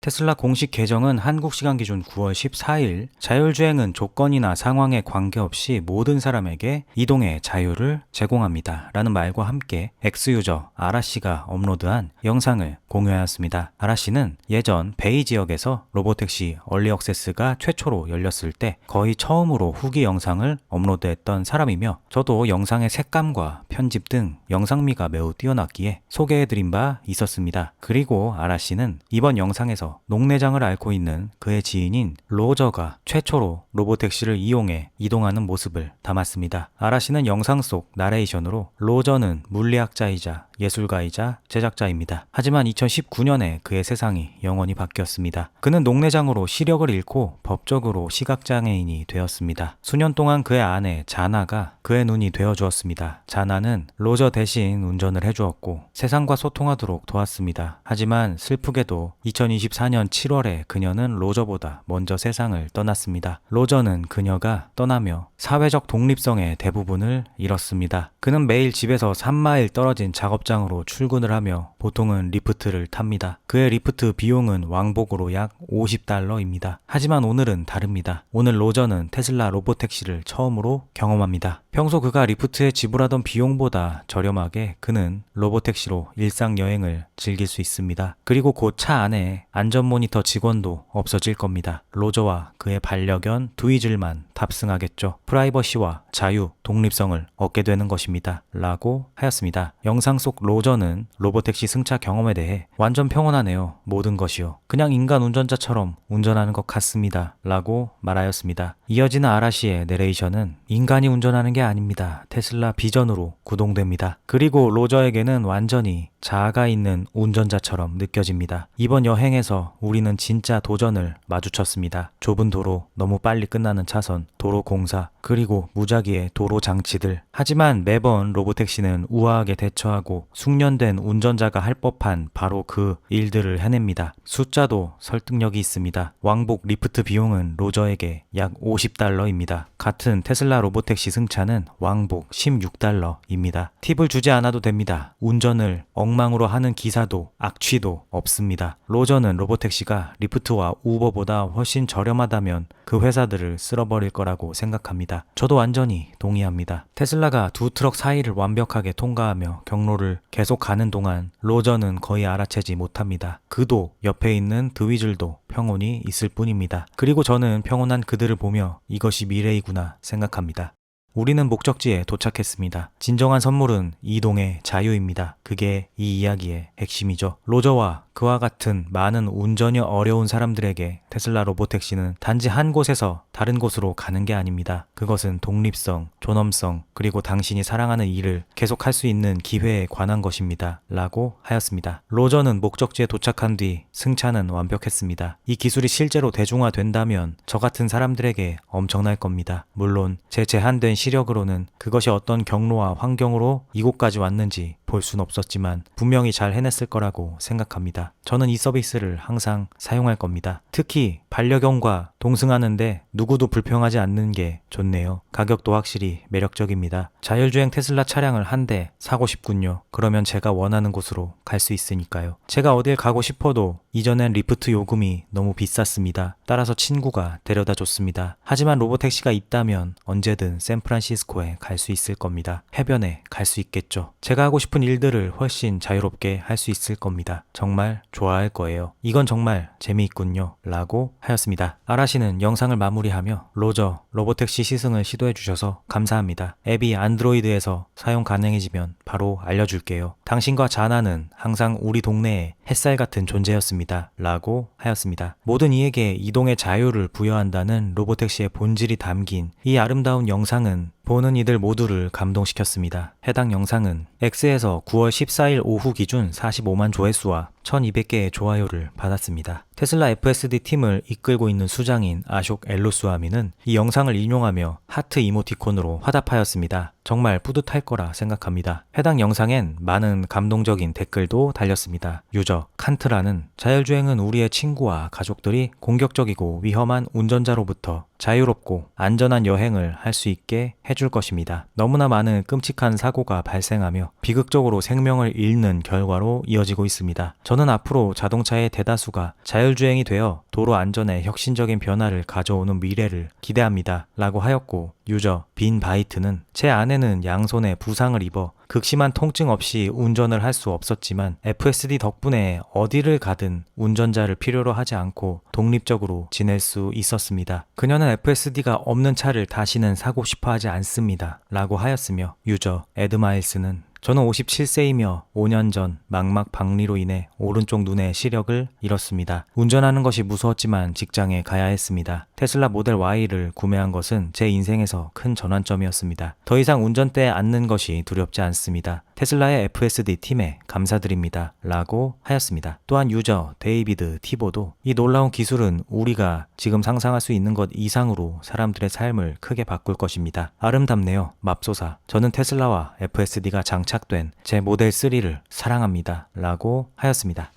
테슬라 공식 계정은 한국 시간 기준 9월 14일 자율주행은 조건이나 상황에 관계없이 모든 사람에게 이동의 자유를 제공합니다 라는 말과 함께 엑스유저 아라씨가 업로드한 영상을 공유하였습니다. 아라씨는 예전 베이 지역에서 로보택시 얼리 억세스가 최초로 열렸을 때 거의 처음으로 후기 영상을 업로드했던 사람이며 저도 영상의 색감과 편집 등 영상미가 매우 뛰어났기에 소개해드린 바 있었습니다. 그리고 아라씨는 이번 영상에서 농내장을 앓고 있는 그의 지인인 로저가 최초로 로보택시를 이용해 이동하는 모습을 담았습니다. 아라씨는 영상 속 나레이션으로 로저는 물리학자이자 예술가이자 제작자입니다. 하지만 2019년에 그의 세상이 영원히 바뀌었습니다. 그는 농내장으로 시력을 잃고 법적으로 시각장애인이 되었습니다. 수년 동안 그의 아내 자나가 그의 눈이 되어주었습니다. 자나는 로저 대신 운전을 해주었고 세상과 소통하도록 도왔습니다. 하지만 슬프게도 2024년 7월에 그녀는 로저보다 먼저 세상을 떠났습니다. 로저는 그녀가 떠나며 사회적 독립성의 대부분을 잃었습니다. 그는 매일 집에서 3마일 떨어진 작업장으로 출근을 하며 보통은 리프트를 탑니다. 그의 리프트 비용은 왕복으로 약 $50입니다. 하지만 오늘은 다릅니다. 오늘 로저는 테슬라 로보택시를 처음으로 경험합니다. 평소 그가 리프트에 지불하던 비용보다 저렴하게 그는 로보택시로 일상 여행을 즐길 수 있습니다. 그리고 곧 차 안에 안전 모니터 직원도 없어질 겁니다. 로저와 그의 반려견 두이즐만 탑승하겠죠. 프라이버시와 자유, 독립성을 얻게 되는 것입니다. 라고 하였습니다. 영상 속 로저는 로보택시 승차 경험에 대해 완전 평온하네요. 모든 것이요. 그냥 인간 운전자처럼 운전하는 것 같습니다. 라고 말하였습니다. 이어지는 아라시의 내레이션은 인간이 운전하는 게 아닙니다. 테슬라 비전으로 구동됩니다. 그리고 로저에게는 완전히 자아가 있는 운전자처럼 느껴집니다. 이번 여행에서 우리는 진짜 도전을 마주쳤습니다. 좁은 도로, 너무 빨리 끝나는 차선, 도로 공사, 그리고 무작위의 도로 장치들. 하지만 매번 로보택시는 우아하게 대처하고 숙련된 운전자가 할 법한 바로 그 일들을 해냅니다. 숫자도 설득력이 있습니다. 왕복 리프트 비용은 로저에게 약 $50입니다. 같은 테슬라 로보택시 승차는 왕복 $16입니다. 팁을 주지 않아도 됩니다. 운전을 엉망으로 하는 기사도 악취도 없습니다. 로저는 로보택시가 리프트와 우버보다 훨씬 저렴하다면 그 회사들을 쓸어버릴 거라고 생각합니다. 저도 완전히 동의합니다. 테슬라가 두 트럭 사이를 완벽하게 통과하며 경로를 계속 가는 동안 로저는 거의 알아채지 못합니다. 그도 옆에 있는 드위즐도 평온히 있을 뿐입니다. 그리고 저는 평온한 그들을 보며 이것이 미래이구나 생각합니다. 우리는 목적지에 도착했습니다. 진정한 선물은 이동의 자유입니다. 그게 이 이야기의 핵심이죠. 로저와 그와 같은 많은 운전이 어려운 사람들에게 테슬라 로보택시는 단지 한 곳에서 다른 곳으로 가는 게 아닙니다. 그것은 독립성, 존엄성, 그리고 당신이 사랑하는 일을 계속할 수 있는 기회에 관한 것입니다. 라고 하였습니다. 로저는 목적지에 도착한 뒤 승차는 완벽했습니다. 이 기술이 실제로 대중화된다면 저 같은 사람들에게 엄청날 겁니다. 물론 제 제한된 시력으로는 그것이 어떤 경로와 환경으로 이곳까지 왔는지 볼 순 없었지만 분명히 잘 해냈을 거라고 생각합니다. 저는 이 서비스를 항상 사용할 겁니다. 특히 반려견과 동승하는데 누구도 불평하지 않는 게 좋네요. 가격도 확실히 매력적입니다. 자율주행 테슬라 차량을 한 대 사고 싶군요. 그러면 제가 원하는 곳으로 갈 수 있으니까요. 제가 어딜 가고 싶어도 이전엔 리프트 요금이 너무 비쌌습니다. 따라서 친구가 데려다 줬습니다. 하지만 로보택시가 있다면 언제든 샌프란시스코에 갈 수 있을 겁니다. 해변에 갈 수 있겠죠. 제가 하고 싶은 일들을 훨씬 자유롭게 할 수 있을 겁니다. 정말 좋아할 거예요. 이건 정말 재미있군요. 라고 하였습니다. 아라시는 영상을 마무리하며 로저, 로보택시 시승을 시도해 주셔서 감사합니다. 앱이 안드로이드에서 사용 가능해지면 바로 알려줄게요. 당신과 자나는 항상 우리 동네에 햇살 같은 존재였습니다. 라고 하였습니다. 모든 이에게 이동의 자유를 부여한다는 로보택시의 본질이 담긴 이 아름다운 영상은 보는 이들 모두를 감동시켰습니다. 해당 영상은 X에서 9월 14일 오후 기준 45만 조회수와 1200개의 좋아요를 받았습니다. 테슬라 FSD 팀을 이끌고 있는 수장인 아숑 엘루스와미는 이 영상을 인용하며 하트 이모티콘으로 화답하였습니다. 정말 뿌듯할 거라 생각합니다. 해당 영상엔 많은 감동적인 댓글도 달렸습니다. 유저 칸트라는 자율주행은 우리의 친구와 가족들이 공격적이고 위험한 운전자로부터 자유롭고 안전한 여행을 할 수 있게 해줄 것입니다. 너무나 많은 끔찍한 사고가 발생하며 비극적으로 생명을 잃는 결과로 이어지고 있습니다. 저는 앞으로 자동차의 대다수가 자율주행이 되어 도로 안전에 혁신적인 변화를 가져오는 미래를 기대합니다. 라고 하였고, 유저 빈 바이트는 제 아내는 양손에 부상을 입어 극심한 통증 없이 운전을 할 수 없었지만 FSD 덕분에 어디를 가든 운전자를 필요로 하지 않고 독립적으로 지낼 수 있었습니다. 그녀는 FSD가 없는 차를 다시는 사고 싶어 하지 않습니다. 라고 하였으며, 유저 에드마일스는 저는 57세이며 5년 전 망막 박리로 인해 오른쪽 눈의 시력을 잃었습니다. 운전하는 것이 무서웠지만 직장에 가야 했습니다. 테슬라 모델 Y를 구매한 것은 제 인생에서 큰 전환점이었습니다. 더 이상 운전대에 앉는 것이 두렵지 않습니다. 테슬라의 FSD 팀에 감사드립니다. 라고 하였습니다. 또한 유저 데이비드 티보도 이 놀라운 기술은 우리가 지금 상상할 수 있는 것 이상으로 사람들의 삶을 크게 바꿀 것입니다. 아름답네요. 맙소사. 저는 테슬라와 FSD가 장착된 제 모델 3를 사랑합니다. 라고 하였습니다.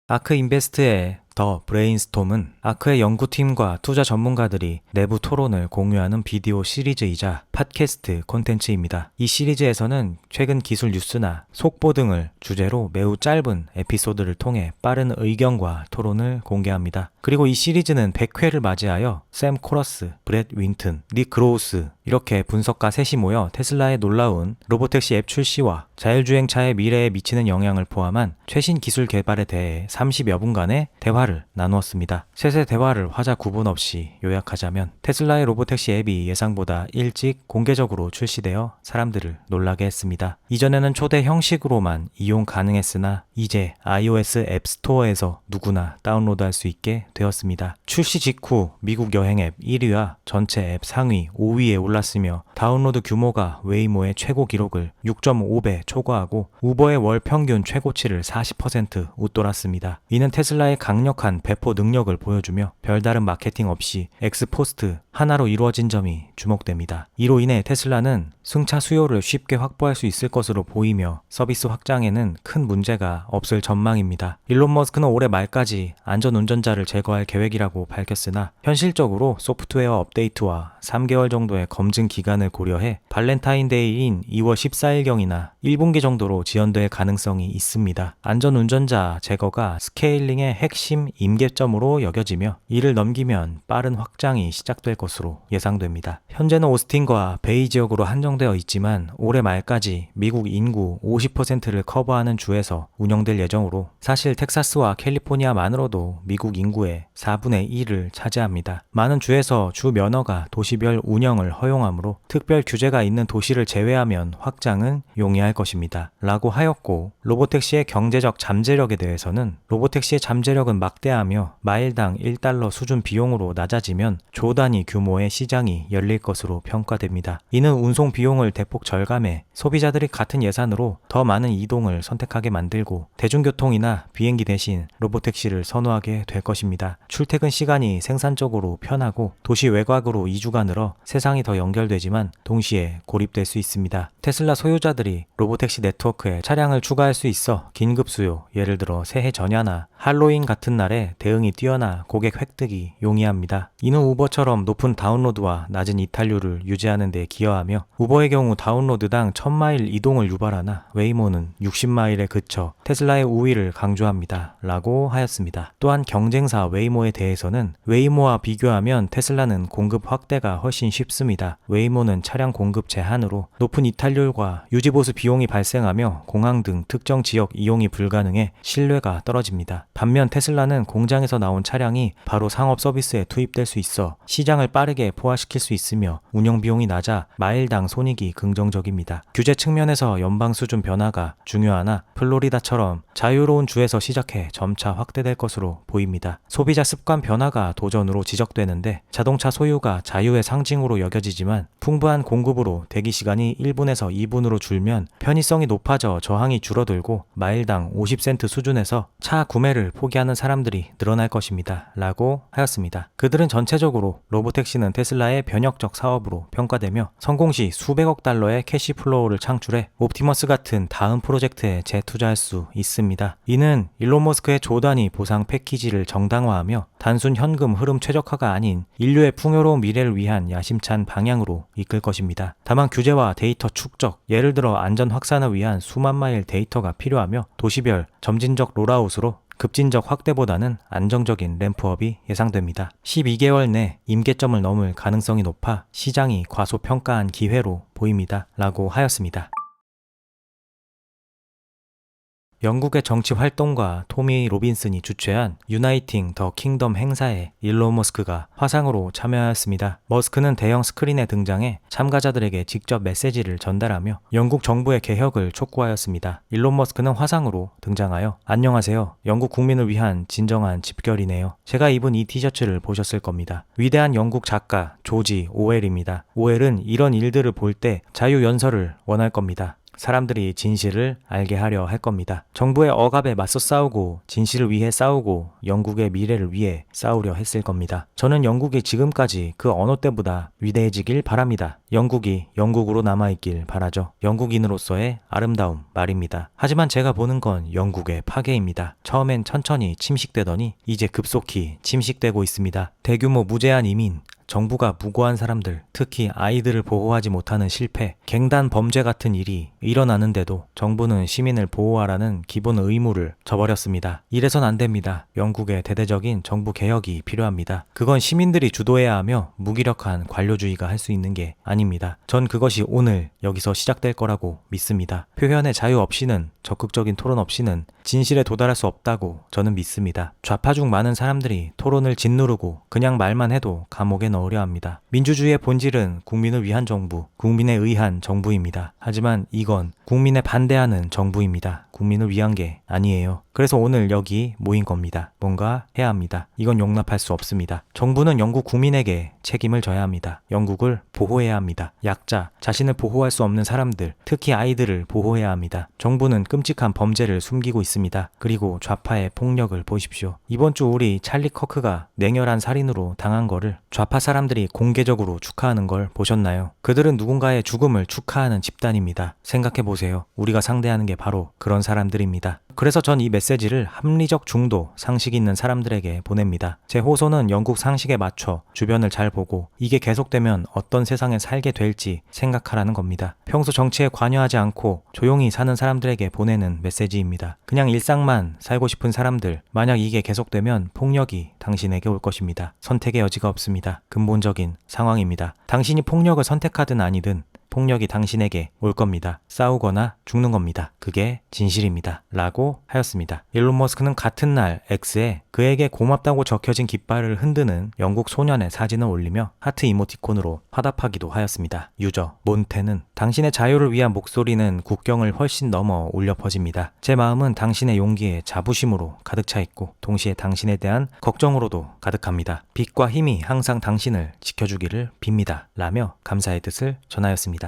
아크 인베스트의 더 브레인스톰은 아크의 연구팀과 투자 전문가들이 내부 토론을 공유하는 비디오 시리즈이자 팟캐스트 콘텐츠입니다. 이 시리즈에서는 최근 기술 뉴스나 속보 등을 주제로 매우 짧은 에피소드를 통해 빠른 의견과 토론을 공개합니다. 그리고 이 시리즈는 100회를 맞이하여 샘 코러스, 브렛 윈튼, 닉 그로우스 이렇게 분석가 셋이 모여 테슬라의 놀라운 로보택시 앱 출시와 자율주행차의 미래에 미치는 영향을 포함한 최신 기술 개발에 대해 30여 분간의 대화를 나누었습니다. 셋의 대화를 화자 구분 없이 요약하자면 테슬라의 로보택시 앱이 예상보다 일찍 공개적으로 출시되어 사람들을 놀라게 했습니다. 이전에는 초대 형식으로만 이용 가능했으나 이제 iOS 앱스토어에서 누구나 다운로드할 수 있게 되었습니다. 출시 직후 미국 여행 앱 1위와 전체 앱 상위 5위에 올랐으며 다운로드 규모가 웨이모의 최고 기록을 6.5배 초과하고 우버의 월 평균 최고치를 40% 웃돌았습니다. 이는 테슬라의 강력한 배포 능력을 보여주며 별다른 마케팅 없이 엑스포스트 하나로 이루어진 점이 주목됩니다. 이로 인해 테슬라는 승차 수요를 쉽게 확보할 수 있을 것으로 보이며 서비스 확장에는 큰 문제가 없을 전망입니다. 일론 머스크는 올해 말까지 안전운전자를 제거할 계획이라고 밝혔으나 현실적으로 소프트웨어 업데이트와 3개월 정도의 검증 기간을 고려해 발렌타인데이인 2월 14일경이나 1분기 정도로 지연될 가능성이 있습니다. 안전운전자 제거가 스케일링의 핵심 임계점으로 여겨지며 이를 넘기면 빠른 확장이 시작될 것으로 예상됩니다. 현재는 오스틴과 베이 지역으로 한정되어 있지만 올해 말까지 미국 인구 50%를 커버하는 주에서 운영될 예정으로 사실 텍사스와 캘리포니아만으로도 미국 인구의 4분의 1을 차지합니다. 많은 주에서 주 면허가 도시별 운영을 허용하므로 특별 규제가 있는 도시를 제외하면 확장은 용이할 것입니다. 라고 하였고, 로보택시의 경제적 잠재력에 대해서는 로보택시의 잠재력은 막대하며 마일당 1달러 수준 비용으로 낮아지면 조 단위 규모의 시장이 열릴 것으로 평가됩니다. 이는 운송 비용을 대폭 절감해 소비자들이 같은 예산으로 더 많은 이동을 선택하게 만들고 대중교통이나 비행기 대신 로보택시를 선호하게 될 것입니다. 출퇴근 시간이 생산적으로 편하고 도시 외곽으로 이주가 늘어 세상이 더 연결되지만 동시에 고립될 수 있습니다. 테슬라 소유자들이 로보택시 네트워크에 차량을 추가할 수 있어 긴급 수요, 예를 들어 새해 전야나 할로윈 같은 날에 대응이 뛰어나 고객 획득이 용이합니다. 이는 우버처럼 높은 다운로드와 낮은 이탈률을 유지하는 데 기여하며 우버의 경우 다운로드당 1000마일 이동을 유발하나 웨이모는 60마일에 그쳐 테슬라의 우위를 강조합니다. 라고 하였습니다. 또한 경쟁사 웨이모에 대해서는 웨이모와 비교하면 테슬라는 공급 확대가 훨씬 쉽습니다. 웨이모는 차량 공급 제한으로 높은 이탈률과 유지보수 비용이 발생하며 공항 등 특정 지역 이용이 불가능해 신뢰가 떨어집니다. 반면 테슬라는 공장에서 나온 차량이 바로 상업 서비스에 투입될 수 있어 시장을 빠르게 포화시킬 수 있으며 운영 비용이 낮아 마일당 손익이 긍정적입니다. 규제 측면에서 연방 수준 변화가 중요하나 플로리다처럼 자유로운 주에서 시작해 점차 확대될 것으로 보입니다. 소비자 습관 변화가 도전으로 지적되는데 자동차 소유가 자유의 상징으로 여겨지지만 풍부한 공급으로 대기 시간이 1분에서 2분으로 줄면 편의성이 높아져 저항이 줄어들고 마일당 50센트 수준에서 차 구매를 택시를 포기하는 사람들이 늘어날 것입니다. 라고 하였습니다. 그들은 전체적으로 로보택시는 테슬라의 변혁적 사업으로 평가되며 성공 시 수백억 달러의 캐시플로우를 창출해 옵티머스 같은 다음 프로젝트에 재투자할 수 있습니다. 이는 일론 머스크의 조단위 보상 패키지를 정당화하며 단순 현금 흐름 최적화가 아닌 인류의 풍요로운 미래를 위한 야심찬 방향으로 이끌 것입니다. 다만 규제와 데이터 축적, 예를 들어 안전 확산을 위한 수만 마일 데이터가 필요하며 도시별 점진적 롤아웃으로 급진적 확대보다는 안정적인 램프업이 예상됩니다. 12개월 내 임계점을 넘을 가능성이 높아 시장이 과소평가한 기회로 보입니다. 라고 하였습니다. 영국의 정치 활동가 토미 로빈슨이 주최한 유나이팅 더 킹덤 행사에 일론 머스크가 화상으로 참여하였습니다. 머스크는 대형 스크린에 등장해 참가자들에게 직접 메시지를 전달하며 영국 정부의 개혁을 촉구하였습니다. 일론 머스크는 화상으로 등장하여 안녕하세요. 영국 국민을 위한 진정한 집결이네요. 제가 입은 이 티셔츠를 보셨을 겁니다. 위대한 영국 작가 조지 오웰입니다. 오웰은 이런 일들을 볼 때 자유연설을 원할 겁니다. 사람들이 진실을 알게 하려 할 겁니다. 정부의 억압에 맞서 싸우고 진실을 위해 싸우고 영국의 미래를 위해 싸우려 했을 겁니다. 저는 영국이 지금까지 그 어느 때보다 위대해지길 바랍니다. 영국이 영국으로 남아있길 바라죠. 영국인으로서의 아름다움 말입니다. 하지만 제가 보는 건 영국의 파괴입니다. 처음엔 천천히 침식되더니 이제 급속히 침식되고 있습니다. 대규모 무제한 이민, 정부가 무고한 사람들, 특히 아이들을 보호하지 못하는 실패, 갱단 범죄 같은 일이 일어나는데도 정부는 시민을 보호하라는 기본 의무를 저버렸습니다. 이래선 안 됩니다. 영국의 대대적인 정부 개혁이 필요합니다. 그건 시민들이 주도해야 하며 무기력한 관료주의가 할 수 있는 게 아닙니다. 전 그것이 오늘 여기서 시작될 거라고 믿습니다. 표현의 자유 없이는, 적극적인 토론 없이는 진실에 도달할 수 없다고 저는 믿습니다. 좌파 중 많은 사람들이 토론을 짓누르고 그냥 말만 해도 감옥에 넣으려 합니다. 민주주의의 본질은 국민을 위한 정부, 국민에 의한 정부입니다. 하지만 이건 국민에 반대하는 정부입니다. 국민을 위한 게 아니에요. 그래서 오늘 여기 모인 겁니다. 뭔가 해야 합니다. 이건 용납할 수 없습니다. 정부는 영국 국민에게 책임을 져야 합니다. 영국을 보호해야 합니다. 약자, 자신을 보호할 수 없는 사람들, 특히 아이들을 보호해야 합니다. 정부는 끔찍한 범죄를 숨기고 있습니다. 그리고 좌파의 폭력을 보십시오. 이번 주 우리 찰리 커크가 냉혈한 살인으로 당한 거를 좌파 사람들이 공개적으로 축하하는 걸 보셨나요? 그들은 누군가의 죽음을 축하하는 집단입니다. 생각해보세요. 우리가 상대하는 게 바로 그런 사람들입니다. 그래서 전 이 메시지를 합리적 중도, 상식 있는 사람들에게 보냅니다. 제 호소는 영국 상식에 맞춰 주변을 잘 보고 이게 계속되면 어떤 세상에 살게 될지 생각하라는 겁니다. 평소 정치에 관여하지 않고 조용히 사는 사람들에게 보내는 메시지입니다. 그냥 일상만 살고 싶은 사람들, 만약 이게 계속되면 폭력이 당신에게 올 것입니다. 선택의 여지가 없습니다. 근본적인 상황입니다. 당신이 폭력을 선택하든 아니든 폭력이 당신에게 올 겁니다. 싸우거나 죽는 겁니다. 그게 진실입니다. 라고 하였습니다. 일론 머스크는 같은 날 X에 그에게 고맙다고 적혀진 깃발을 흔드는 영국 소년의 사진을 올리며 하트 이모티콘으로 화답하기도 하였습니다. 유저 몬테는 당신의 자유를 위한 목소리는 국경을 훨씬 넘어 울려 퍼집니다. 제 마음은 당신의 용기에 자부심으로 가득 차 있고 동시에 당신에 대한 걱정으로도 가득합니다. 빛과 힘이 항상 당신을 지켜주기를 빕니다. 라며 감사의 뜻을 전하였습니다.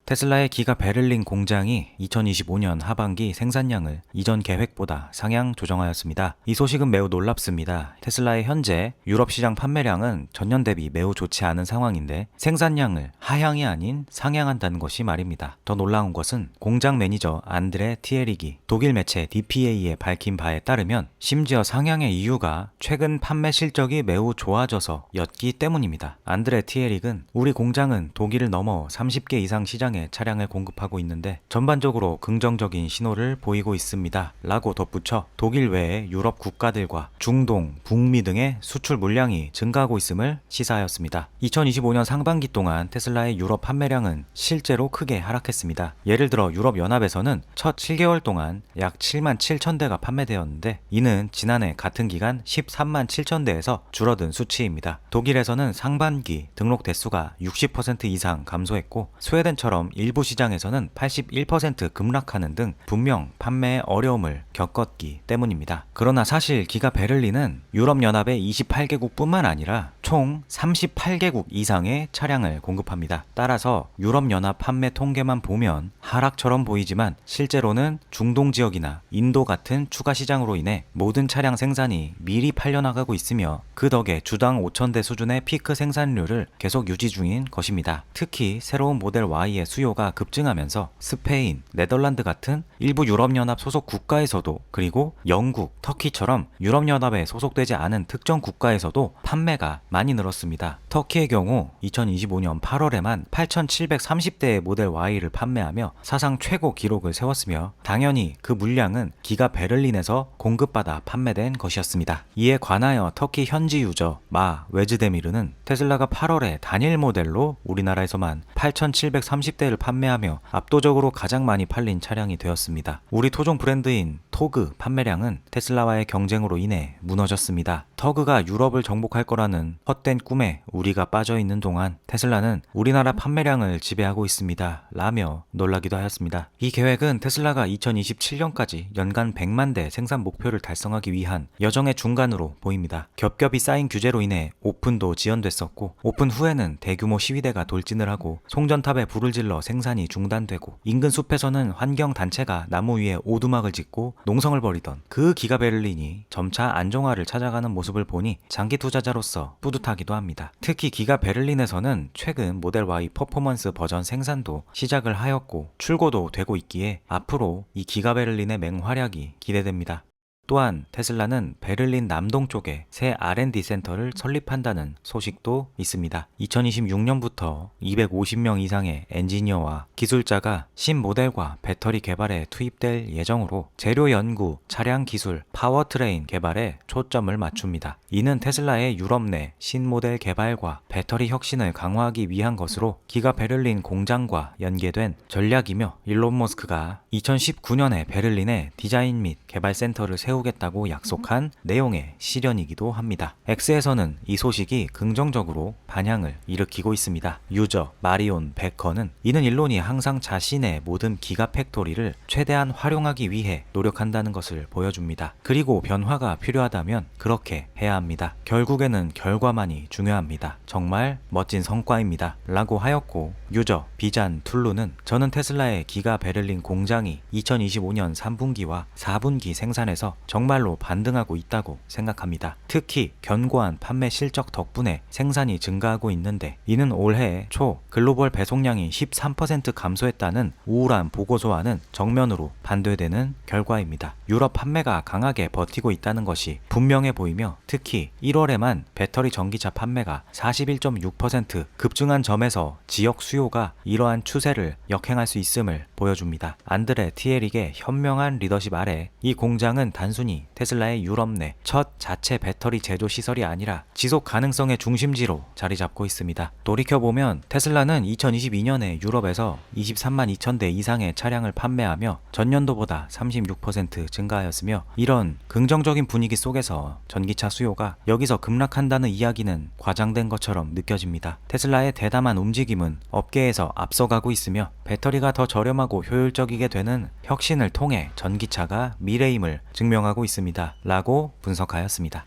테슬라의 기가 베를린 공장이 2025년 하반기 생산량을 이전 계획보다 상향 조정하였습니다. 이 소식은 매우 놀랍습니다. 테슬라의 현재 유럽 시장 판매량은 전년 대비 매우 좋지 않은 상황인데 생산량을 하향이 아닌 상향한다는 것이 말입니다. 더 놀라운 것은 공장 매니저 안드레 티에릭이 독일 매체 DPA에 밝힌 바에 따르면 심지어 상향의 이유가 최근 판매 실적이 매우 좋아져서였기 때문입니다. 안드레 티에릭은 우리 공장은 독일을 넘어 30개 이상 시장에 차량을 공급하고 있는데 전반적으로 긍정적인 신호를 보이고 있습니다. 라고 덧붙여 독일 외에 유럽 국가들과 중동, 북미 등의 수출 물량이 증가하고 있음을 시사하였습니다. 2025년 상반기 동안 테슬라의 유럽 판매량은 실제로 크게 하락했습니다. 예를 들어 유럽연합에서는 첫 7개월 동안 약 7만 7천 대가 판매되었는데 이는 지난해 같은 기간 13만 7천 대에서 줄어든 수치입니다. 독일에서는 상반기 등록 대수가 60% 이상 감소했고 스웨덴처럼 것처럼 일부 시장에서는 81% 급락하는 등 분명 판매에 어려움을 겪었기 때문입니다. 그러나 사실 기가 베를린은 유럽연합의 28개국뿐만 아니라 총 38개국 이상의 차량을 공급합니다. 따라서 유럽연합 판매 통계만 보면 하락처럼 보이지만 실제로는 중동 지역이나 인도 같은 추가 시장으로 인해 모든 차량 생산이 미리 팔려나가고 있으며 그 덕에 주당 5,000대 수준의 피크 생산률을 계속 유지 중인 것입니다. 특히 새로운 모델 Y의 수요가 급증하면서 스페인, 네덜란드 같은 일부 유럽연합 소속 국가에서도 그리고 영국, 터키처럼 유럽연합에 소속되지 않은 특정 국가에서도 판매가 많이 늘었습니다. 터키의 경우 2025년 8월에만 8,730대의 모델 Y를 판매하며 사상 최고 기록을 세웠으며 당연히 그 물량은 기가 베를린에서 공급받아 판매된 것이었습니다. 이에 관하여 터키 현지 유저 마 웨즈데미르는 테슬라가 8월에 단일 모델로 우리나라에서만 8,730대를 판매하며 압도적으로 가장 많이 팔린 차량이 되었습니다. 우리 토종 브랜드인 토그 판매량은 테슬라와의 경쟁으로 인해 무너졌습니다. 터그가 유럽을 정복할 거라는 헛된 꿈에 우리가 빠져있는 동안 테슬라는 우리나라 판매량을 지배하고 있습니다. 라며 놀라기도 하였습니다. 이 계획은 테슬라가 2027년까지 연간 100만 대 생산 목표를 달성하기 위한 여정의 중간으로 보입니다. 겹겹이 쌓인 규제로 인해 오픈도 지연됐었고 오픈 후에는 대규모 시위대가 돌진을 하고 송전탑에 불을 질러 생산이 중단되고 인근 숲에서는 환경단체가 나무 위에 오두막을 짓고 농성을 벌이던 그 기가 베를린이 점차 안정화를 찾아가는 모습을 보니 장기 투자자로서 뿌듯하기도 합니다. 특히 기가 베를린에서는 최근 모델 Y 퍼포먼스 버전 생산도 시작을 하였고 출고도 되고 있기에 앞으로 이 기가 베를린의 맹활약이 기대됩니다. 또한 테슬라는 베를린 남동쪽에 새 R&D 센터를 설립한다는 소식도 있습니다. 2026년부터 250명 이상의 엔지니어와 기술자가 신모델과 배터리 개발에 투입될 예정으로 재료 연구, 차량 기술, 파워트레인 개발에 초점을 맞춥니다. 이는 테슬라의 유럽 내 신모델 개발과 배터리 혁신을 강화하기 위한 것으로 기가 베를린 공장과 연계된 전략이며 일론 머스크가 2019년에 베를린에 디자인 및 개발 센터를 세우겠다고 약속한 내용의 실현이기도 합니다. X에서는 이 소식이 긍정적으로 반향을 일으키고 있습니다. 유저 마리온 베커는 이는 일론이 항상 자신의 모든 기가 팩토리를 최대한 활용하기 위해 노력한다는 것을 보여줍니다. 그리고 변화가 필요하다면 그렇게 해야 합니다. 결국에는 결과만이 중요합니다. 정말 멋진 성과입니다. 라고 하였고 유저 비잔 툴루는 저는 테슬라의 기가 베를린 공장이 2025년 3분기와 4분기 생산에서 정말로 반등하고 있다고 생각합니다. 특히 견고한 판매 실적 덕분에 생산이 증가하고 있는데 이는 올해 초 글로벌 배송량이 13% 감소했다는 우울한 보고서와는 정면으로 반대되는 결과입니다. 유럽 판매가 강하게 버티고 있다는 것이 분명해 보이며 특히 1월에만 배터리 전기차 판매가 41.6% 급증한 점에서 지역 수요가 이러한 추세를 역행할 수 있음을 보여줍니다. 안드레 티에릭의 현명한 리더십 아래 이 공장은 단순히 테슬라의 유럽 내 첫 자체 배터리 제조 시설이 아니라 지속 가능성의 중심지로 자리 잡고 있습니다. 돌이켜보면 테슬라는 2022년에 유럽에서 23만 2천 대 이상의 차량을 판매하며 전년도보다 36% 증가하였으며 이런 긍정적인 분위기 속에서 전기차 수요가 여기서 급락한다는 이야기는 과장된 것처럼 느껴집니다. 테슬라의 대담한 움직임은 업계에서 앞서가고 있으며 배터리가 더 저렴하고 효율적이게 되는 혁신을 통해 전기차가 미래임을 증명하고 있습니다. 라고 분석하였습니다.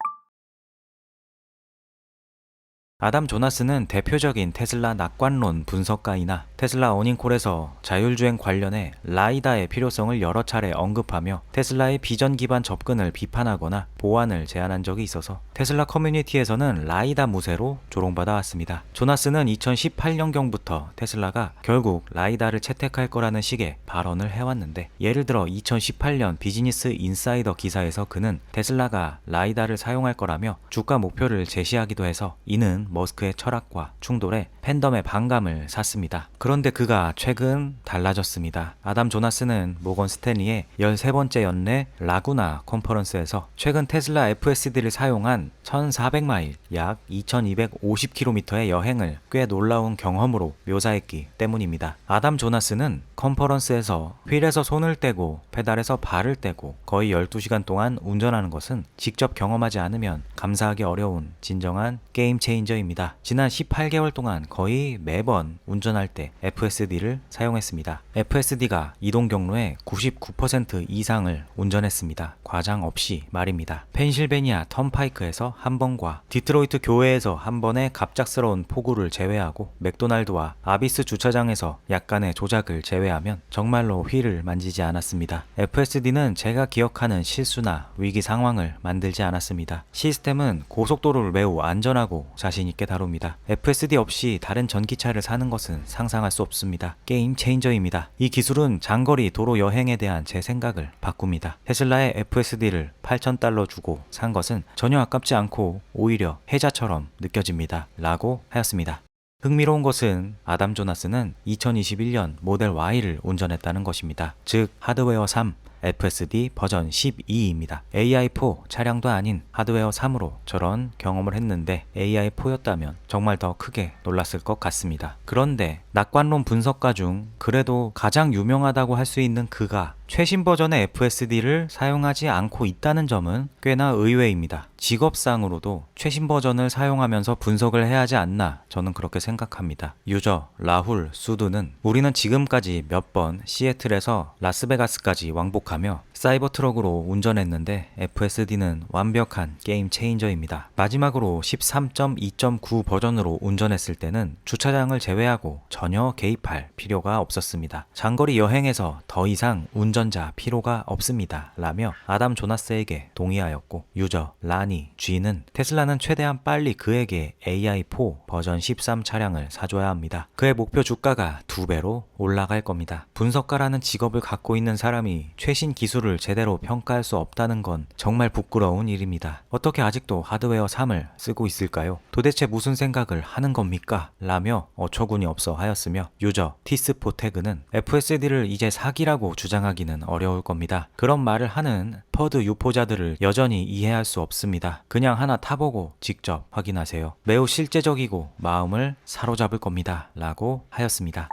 아담 조나스는 대표적인 테슬라 낙관론 분석가이나 테슬라 어닝콜에서 자율주행 관련해 라이다의 필요성을 여러 차례 언급하며 테슬라의 비전 기반 접근을 비판하거나 보완을 제안한 적이 있어서 테슬라 커뮤니티에서는 라이다 무쇠로 조롱받아 왔습니다. 조나스는 2018년경부터 테슬라가 결국 라이다를 채택할 거라는 식의 발언을 해왔는데 예를 들어 2018년 비즈니스 인사이더 기사에서 그는 테슬라가 라이다를 사용할 거라며 주가 목표를 제시하기도 해서 이는 머스크의 철학과 충돌에 팬덤의 반감을 샀습니다. 그런데 그가 최근 달라졌습니다. 아담 조나스는 모건 스탠리의 13번째 연례 라구나 컨퍼런스에서 최근 테슬라 FSD를 사용한 1400마일 약 2250km의 여행을 꽤 놀라운 경험으로 묘사했기 때문입니다. 아담 조나스는 컨퍼런스에서 휠에서 손을 떼고 페달에서 발을 떼고 거의 12시간 동안 운전하는 것은 직접 경험하지 않으면 감사하기 어려운 진정한 게임 체인저입니다. 지난 18개월 동안 거의 매번 운전할 때 FSD를 사용했습니다. FSD가 이동 경로의 99% 이상을 운전했습니다. 과장 없이 말입니다. 펜실베니아 턴파이크에서 한 번과 디트로이트 교외에서 한 번의 갑작스러운 폭우를 제외하고 맥도날드와 아비스 주차장에서 약간의 조작을 제외하면 정말로 휠을 만지지 않았습니다. FSD는 제가 기억하는 실수나 위기 상황을 만들지 않았습니다. 시스템은 고속도로를 매우 안전하고 자신있게 다룹니다. FSD 없이 다른 전기차를 사는 것은 상상할 수 없습니다. 게임 체인저입니다. 이 기술은 장거리 도로 여행에 대한 제 생각을 바꿉니다. 테슬라의 FSD를 $8,000 주고 산 것은 전혀 아깝지 않고 오히려 혜자처럼 느껴집니다. 라고 하였습니다. 흥미로운 것은 아담 조나스는 2021년 모델 Y를 운전했다는 것입니다. 즉 하드웨어 3 FSD 버전 12입니다. AI4 차량도 아닌 하드웨어 3으로 저런 경험을 했는데 AI4였다면 정말 더 크게 놀랐을 것 같습니다. 그런데 낙관론 분석가 중 그래도 가장 유명하다고 할 수 있는 그가 최신 버전의 FSD를 사용하지 않고 있다는 점은 꽤나 의외입니다. 직업상으로도 최신 버전을 사용하면서 분석을 해야 하지 않나 저는 그렇게 생각합니다. 유저 라훌 수두는 우리는 지금까지 몇 번 시애틀에서 라스베가스까지 왕복하며 사이버 트럭으로 운전했는데 FSD는 완벽한 게임 체인저입니다. 마지막으로 13.2.9 버전으로 운전했을 때는 주차장을 제외하고 전혀 개입할 필요가 없었습니다. 장거리 여행에서 더 이상 운전자 필요가 없습니다. 라며 아담 조나스에게 동의하였고 유저 라니 G는 테슬라는 최대한 빨리 그에게 AI4 버전 13 차량을 사줘야 합니다. 그의 목표 주가가 2배로 올라갈 겁니다. 분석가라는 직업을 갖고 있는 사람이 최신 기술을 제대로 평가할 수 없다는 건 정말 부끄러운 일입니다. 어떻게 아직도 하드웨어 3을 쓰고 있을까요? 도대체 무슨 생각을 하는 겁니까? 라며 어처구니 없어 하였으며 유저 티스포태그는 FSD를 이제 사기라고 주장하기는 어려울 겁니다. 그런 말을 하는 퍼드 유포자들을 여전히 이해할 수 없습니다. 그냥 하나 타보고 직접 확인하세요. 매우 실제적이고 마음을 사로잡을 겁니다. 라고 하였습니다.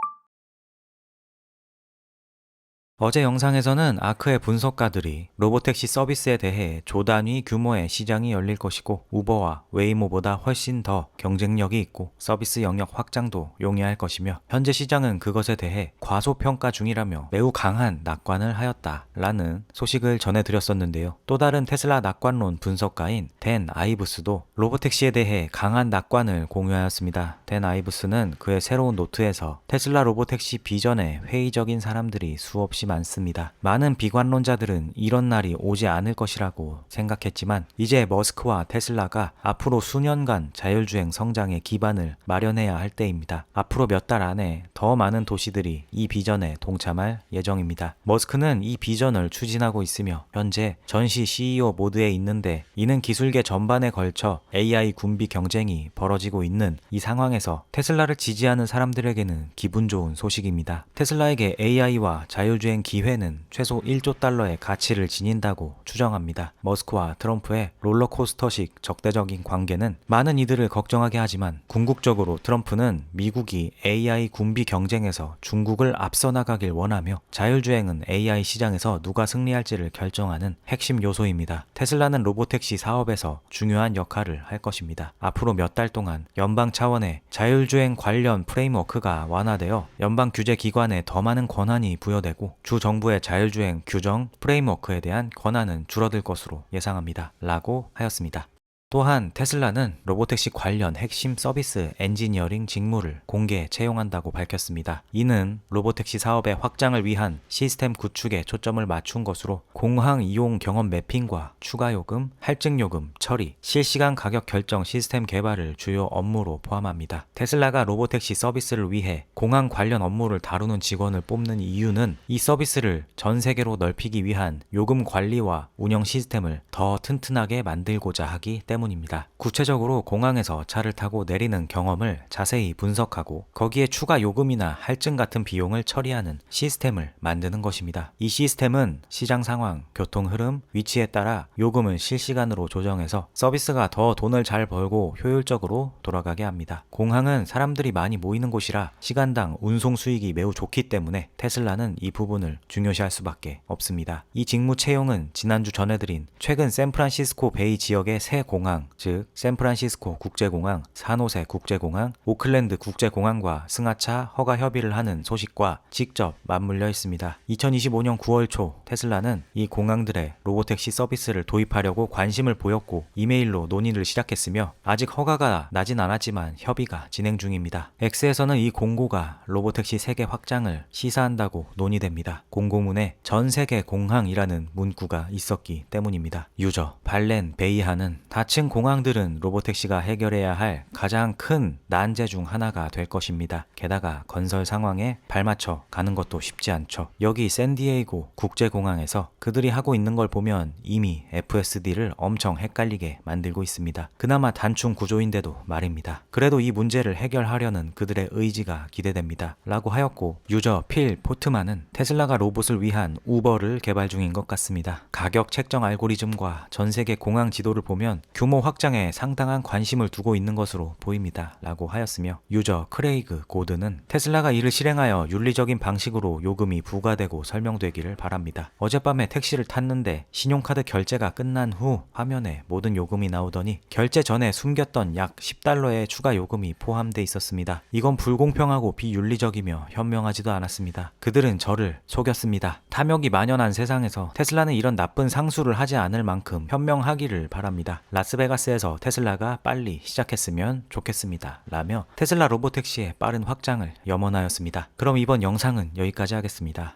어제 영상에서는 아크의 분석가들이 로보택시 서비스에 대해 조단위 규모의 시장이 열릴 것이고 우버와 웨이모보다 훨씬 더 경쟁력이 있고 서비스 영역 확장도 용이할 것이며 현재 시장은 그것에 대해 과소평가 중이라며 매우 강한 낙관을 하였다라는 소식을 전해드렸었는데요. 또 다른 테슬라 낙관론 분석가인 댄 아이브스도 로보택시에 대해 강한 낙관을 공유하였습니다. 댄 아이브스는 그의 새로운 노트에서 테슬라 로보택시 비전에 회의적인 사람들이 수없이 많습니다. 많은 비관론자들은 이런 날이 오지 않을 것이라고 생각했지만 이제 머스크와 테슬라가 앞으로 수년간 자율주행 성장의 기반을 마련해야 할 때입니다. 앞으로 몇 달 안에 더 많은 도시들이 이 비전에 동참할 예정입니다. 머스크는 이 비전을 추진하고 있으며 현재 전시 CEO 모드에 있는데 이는 기술계 전반에 걸쳐 AI 군비 경쟁이 벌어지고 있는 이 상황에서 테슬라를 지지하는 사람들에게는 기분 좋은 소식입니다. 테슬라에게 AI와 자율주행 기회는 최소 1조 달러의 가치를 지닌다고 추정합니다. 머스크와 트럼프의 롤러코스터식 적대적인 관계는 많은 이들을 걱정하게 하지만 궁극적으로 트럼프는 미국이 AI 군비 경쟁에서 중국을 앞서 나가길 원하며 자율주행은 AI 시장에서 누가 승리할지를 결정하는 핵심 요소입니다. 테슬라는 로보택시 사업에서 중요한 역할을 할 것입니다. 앞으로 몇 달 동안 연방 차원의 자율주행 관련 프레임워크가 완화되어 연방 규제 기관에 더 많은 권한이 부여되고 주 정부의 자율주행 규정 프레임워크에 대한 권한은 줄어들 것으로 예상합니다. 라고 하였습니다. 또한 테슬라는 로보택시 관련 핵심 서비스 엔지니어링 직무를 공개 채용한다고 밝혔습니다. 이는 로보택시 사업의 확장을 위한 시스템 구축에 초점을 맞춘 것으로 공항 이용 경험 매핑과 추가 요금, 할증 요금 처리, 실시간 가격 결정 시스템 개발을 주요 업무로 포함합니다. 테슬라가 로보택시 서비스를 위해 공항 관련 업무를 다루는 직원을 뽑는 이유는 이 서비스를 전 세계로 넓히기 위한 요금 관리와 운영 시스템을 더 튼튼하게 만들고자 하기 때문입니다. 때문입니다. 구체적으로 공항에서 차를 타고 내리는 경험을 자세히 분석하고 거기에 추가 요금이나 할증 같은 비용을 처리하는 시스템을 만드는 것입니다. 이 시스템은 시장 상황, 교통 흐름, 위치에 따라 요금을 실시간으로 조정해서 서비스가 더 돈을 잘 벌고 효율적으로 돌아가게 합니다. 공항은 사람들이 많이 모이는 곳이라 시간당 운송 수익이 매우 좋기 때문에 테슬라는 이 부분을 중요시할 수밖에 없습니다. 이 직무 채용은 지난주 전해드린 최근 샌프란시스코 베이 지역의 새 공항, 즉 샌프란시스코 국제공항, 산호세 국제공항, 오클랜드 국제공항과 승하차 허가 협의를 하는 소식과 직접 맞물려 있습니다. 2025년 9월 초 테슬라는 이 공항들의 로보택시 서비스를 도입하려고 관심을 보였고 이메일로 논의를 시작했으며 아직 허가가 나진 않았지만 협의가 진행 중입니다. X에서는 이 공고가 로보택시 세계 확장을 시사한다고 논의됩니다. 공고문에 전 세계 공항이라는 문구가 있었기 때문입니다. 유저 발렌 베이하는 다층 공항들은 로보택시가 해결해야 할 가장 큰 난제 중 하나가 될 것입니다. 게다가 건설 상황에 발맞춰 가는 것도 쉽지 않죠. 여기 샌디에이고 국제공항에서 그들이 하고 있는 걸 보면 이미 FSD를 엄청 헷갈리게 만들고 있습니다. 그나마 단충 구조인데도 말입니다. 그래도 이 문제를 해결하려는 그들의 의지가 기대됩니다. 라고 하였고 유저 필 포트만은 테슬라가 로봇을 위한 우버를 개발 중인 것 같습니다. 가격 책정 알고리즘과 전 세계 공항 지도를 보면 규모 확장에 상당한 관심을 두고 있는 것으로 보입니다. 라고 하였으며 유저 크레이그 고드는 테슬라가 이를 실행하여 윤리적인 방식으로 요금이 부과되고 설명되기를 바랍니다. 어젯밤에 택시를 탔는데 신용카드 결제가 끝난 후 화면에 모든 요금이 나오더니 결제 전에 숨겼던 약 $10의 추가 요금이 포함돼 있었습니다. 이건 불공평하고 비윤리적이며 현명하지도 않았습니다. 그들은 저를 속였습니다. 탐욕이 만연한 세상에서 테슬라는 이런 나쁜 상수를 하지 않을 만큼 현명하기를 바랍니다. 라스베가스에서 테슬라가 빨리 시작했으면 좋겠습니다. 라며 테슬라 로보택시의 빠른 확장을 염원하였습니다. 그럼 이번 영상은 여기까지 하겠습니다.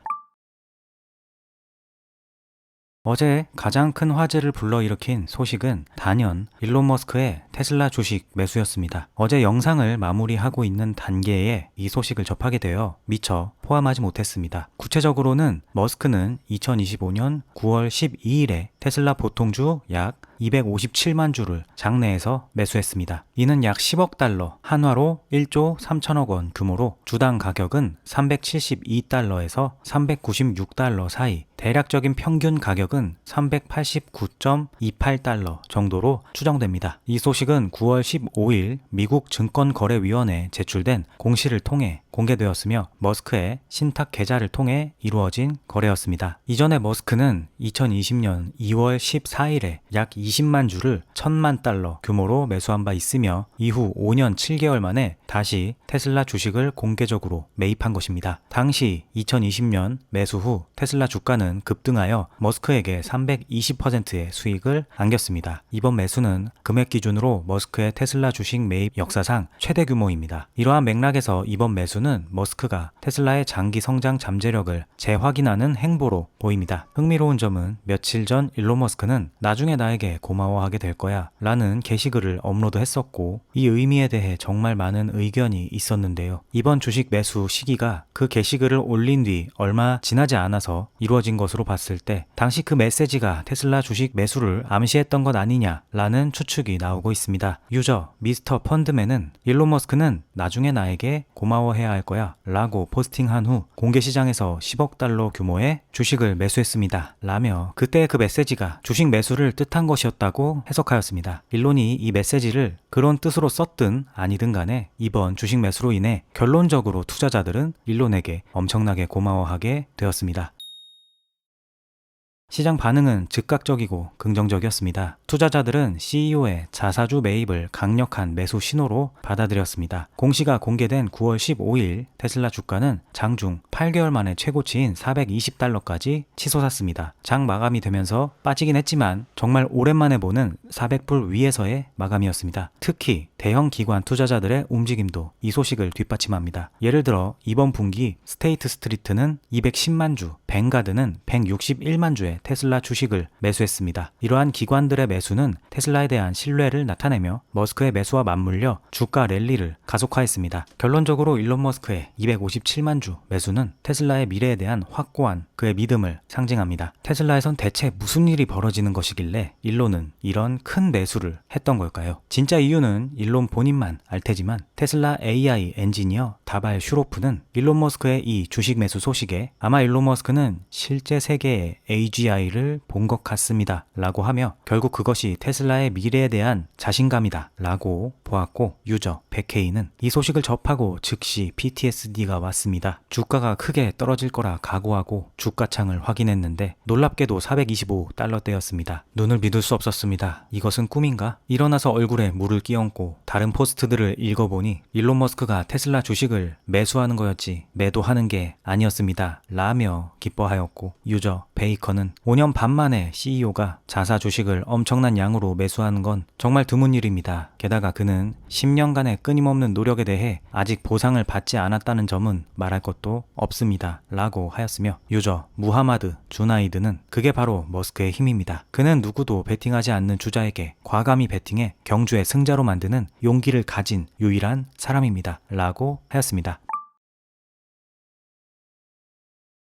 어제 가장 큰 화제를 불러일으킨 소식은 단연 일론 머스크의 테슬라 주식 매수였습니다. 어제 영상을 마무리하고 있는 단계에 이 소식을 접하게 되어 미처 포함하지 못했습니다. 구체적으로는 머스크는 2025년 9월 12일에 테슬라 보통주 약 257만 주를 장내에서 매수했습니다. 이는 약 10억 달러, 한화로 1조 3천억 원 규모로 주당 가격은 372달러에서 396달러 사이, 대략적인 평균 가격은 389.28달러 정도로 추정됩니다. 이 소식은 9월 15일 미국 증권거래위원회에 제출된 공시를 통해 공개되었으며 머스크의 신탁 계좌를 통해 이루어진 거래였습니다. 이전에 머스크는 2020년 2월 14일에 약 20만 주를 1000만 달러 규모로 매수한 바 있으며 이후 5년 7개월 만에 다시 테슬라 주식을 공개적으로 매입한 것입니다. 당시 2020년 매수 후 테슬라 주가는 급등하여 머스크에게 320%의 수익을 안겼습니다. 이번 매수는 금액 기준으로 머스크의 테슬라 주식 매입 역사상 최대 규모입니다. 이러한 맥락에서 이번 매수는 머스크가 테슬라의 장기 성장 잠재력을 재확인하는 행보로 보입니다. 흥미로운 점은 며칠 전 일론 머스크는 나중에 나에게 고마워하게 될 거야 라는 게시글을 업로드했었고 이 의미에 대해 정말 많은 의견이 있었는데요. 이번 주식 매수 시기가 그 게시글을 올린 뒤 얼마 지나지 않아서 이루어진 것으로 봤을 때 당시 그 메시지가 테슬라 주식 매수를 암시했던 것 아니냐 라는 추측이 나오고 있습니다. 유저 미스터 펀드맨은 일론 머스크는 나중에 나에게 고마워해야 할 거야 라고 포스팅한 후 공개 시장에서 10억 달러 규모의 주식을 매수했습니다 라며 그때 그 메시지가 주식 매수를 뜻한 것이었다고 해석하였습니다. 일론이 이 메시지를 그런 뜻으로 썼든 아니든 간에 이번 주식 매수로 인해 결론적으로 투자자들은 일론에게 엄청나게 고마워하게 되었습니다. 시장 반응은 즉각적이고 긍정적이었습니다. 투자자들은 CEO의 자사주 매입을 강력한 매수 신호로 받아들였습니다. 공시가 공개된 9월 15일 테슬라 주가는 장중 8개월 만에 최고치인 420달러까지 치솟았습니다. 장 마감이 되면서 빠지긴 했지만 정말 오랜만에 보는 400불 위에서의 마감이었습니다. 특히 대형 기관 투자자들의 움직임도 이 소식을 뒷받침합니다. 예를 들어 이번 분기 스테이트 스트리트는 210만 주, 뱅가드는 161만 주의 테슬라 주식을 매수했습니다. 이러한 기관들의 매수는 테슬라에 대한 신뢰를 나타내며 머스크의 매수와 맞물려 주가 랠리를 가속화했습니다. 결론적으로 일론 머스크의 257만 주 매수는 테슬라의 미래에 대한 확고한 그의 믿음을 상징합니다. 테슬라에선 대체 무슨 일이 벌어지는 것이길래 일론은 이런 큰 매수를 했던 걸까요? 진짜 이유는 일론 본인만 알 테지만 테슬라 AI 엔지니어 다발 슈로프는 일론 머스크의 이 주식 매수 소식에 아마 일론 머스크는 실제 세계의 AGI를 본 것 같습니다 라고 하며 결국 그것이 테슬라의 미래에 대한 자신감이다 라고 보았고, 유저 백케이는 이 소식을 접하고 즉시 PTSD가 왔습니다. 주가가 크게 떨어질 거라 각오하고 주가창을 확인했는데 놀랍게도 425달러대였습니다. 눈을 믿을 수 없었습니다. 이것은 꿈인가? 일어나서 얼굴에 물을 끼얹고 다른 포스트들을 읽어보니 일론 머스크가 테슬라 주식을 매수하는 거였지 매도하는 게 아니었습니다 라며 기뻐하였고, 유저 베이커는 5년 반 만에 CEO가 자사 주식을 엄청난 양으로 매수하는 건 정말 드문 일입니다. 게다가 그는 10년간의 끊임없는 노력에 대해 아직 보상을 받지 않았다는 점은 말할 것도 없습니다 라고 하였으며, 유저 무하마드 주나이드는 그게 바로 머스크의 힘입니다. 그는 누구도 베팅하지 않는 주자에게 과감히 베팅해 경주의 승자로 만드는 용기를 가진 유일한 사람입니다 라고 하였습니다.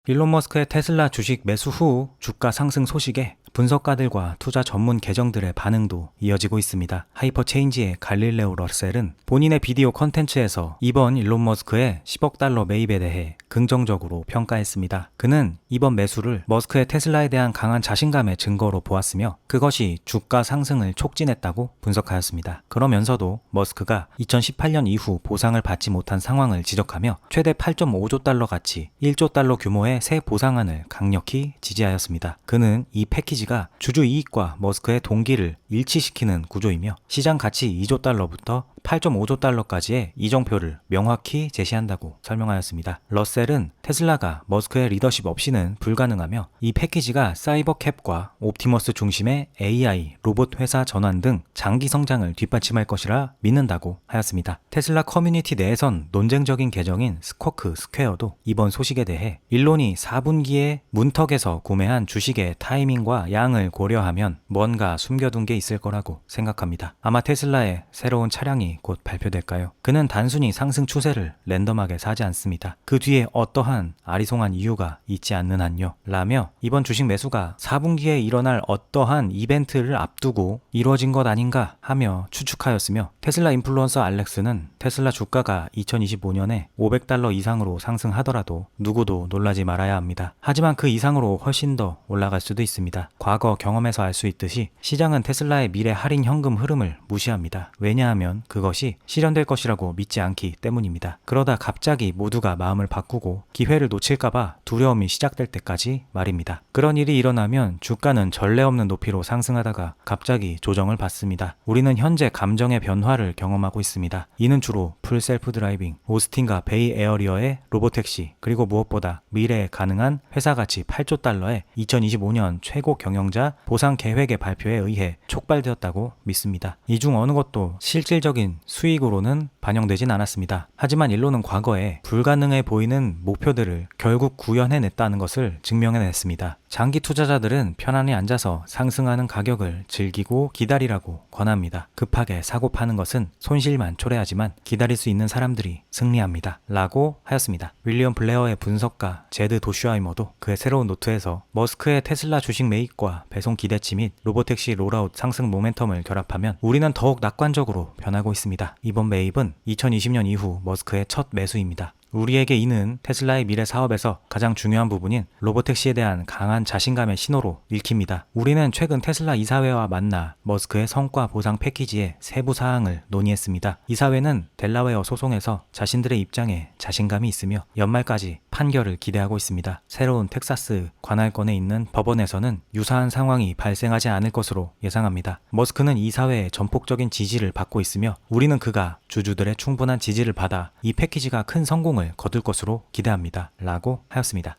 일론 머스크의 테슬라 주식 매수 후 주가 상승 소식에 분석가들과 투자 전문 계정들의 반응도 이어지고 있습니다. 하이퍼체인지의 갈릴레오 러셀은 본인의 비디오 컨텐츠에서 이번 일론 머스크의 10억 달러 매입에 대해 긍정적으로 평가했습니다. 그는 이번 매수를 머스크의 테슬라에 대한 강한 자신감의 증거로 보았으며 그것이 주가 상승을 촉진했다고 분석하였습니다. 그러면서도 머스크가 2018년 이후 보상을 받지 못한 상황을 지적하며 최대 8.5조 달러 가치 1조 달러 규모의 새 보상안을 강력히 지지하였습니다. 그는 이 패키지가 주주 이익과 머스크의 동기를 일치시키는 구조이며 시장 가치 2조 달러부터 8.5조 달러까지의 이정표를 명확히 제시한다고 설명하였습니다. 러셀은 테슬라가 머스크의 리더십 없이는 불가능하며 이 패키지가 사이버캡과 옵티머스 중심의 AI, 로봇 회사 전환 등 장기 성장을 뒷받침할 것이라 믿는다고 하였습니다. 테슬라 커뮤니티 내에선 논쟁적인 계정인 스쿼크 스퀘어도 이번 소식에 대해 일론이 4분기에 문턱에서 구매한 주식의 타이밍과 양을 고려하면 뭔가 숨겨둔 게 있을 거라고 생각합니다. 아마 테슬라의 새로운 차량이 곧 발표될까요? 그는 단순히 상승 추세를 랜덤하게 사지 않습니다. 그 뒤에 어떠한 아리송한 이유가 있지 않는 한요 라며 이번 주식 매수가 4분기에 일어날 어떠한 이벤트를 앞두고 이루어진 것 아닌가 하며 추측하였으며, 테슬라 인플루언서 알렉스는 테슬라 주가가 2025년에 500달러 이상으로 상승하더라도 누구도 놀라지 말아야 합니다. 하지만 그 이상으로 훨씬 더 올라갈 수도 있습니다. 과거 경험에서 알 수 있듯이 시장은 테슬라의 미래 할인 현금 흐름을 무시합니다. 왜냐하면 그것이 실현될 것이라고 믿지 않기 때문입니다. 그러다 갑자기 모두가 마음을 바꾸고 기회를 놓칠까봐 두려움이 시작될 때까지 말입니다. 그런 일이 일어나면 주가는 전례 없는 높이로 상승하다가 갑자기 조정을 받습니다. 우리는 현재 감정의 변화를 경험하고 있습니다. 이는 주로 풀 셀프 드라이빙, 오스틴과 베이 에어리어의 로보택시, 그리고 무엇보다 미래에 가능한 회사 가치 8조 달러의 2025년 최고 경영자 보상 계획의 발표에 의해 촉발되었다고 믿습니다. 이 중 어느 것도 실질적인 수익으로는 반영되진 않았습니다. 하지만 일론은 과거에 불가능해 보이는 목표들을 결국 구현해냈다는 것을 증명해냈습니다. 장기 투자자들은 편안히 앉아서 상승하는 가격을 즐기고 기다리라고 권합니다. 급하게 사고 파는 것은 손실만 초래하지만 기다릴 수 있는 사람들이 승리합니다 라고 하였습니다. 윌리엄 블레어의 분석가 제드 도슈아이머도 그의 새로운 노트에서 머스크의 테슬라 주식 매입과 배송 기대치 및 로보택시 롤아웃 상승 모멘텀을 결합하면 우리는 더욱 낙관적으로 변하고 있습니다. 이번 매입은 2020년 이후 머스크의 첫 매수입니다. 우리에게 이는 테슬라의 미래 사업에서 가장 중요한 부분인 로보택시에 대한 강한 자신감의 신호로 읽힙니다. 우리는 최근 테슬라 이사회와 만나 머스크의 성과 보상 패키지의 세부 사항을 논의했습니다. 이사회는 델라웨어 소송에서 자신들의 입장에 자신감이 있으며 연말까지 판결을 기대하고 있습니다. 새로운 텍사스 관할권에 있는 법원에서는 유사한 상황이 발생하지 않을 것으로 예상합니다. 머스크는 이사회의 전폭적인 지지를 받고 있으며 우리는 그가 주주들의 충분한 지지를 받아 이 패키지가 큰 성공을 거둘 것으로 기대합니다 라고 하였습니다.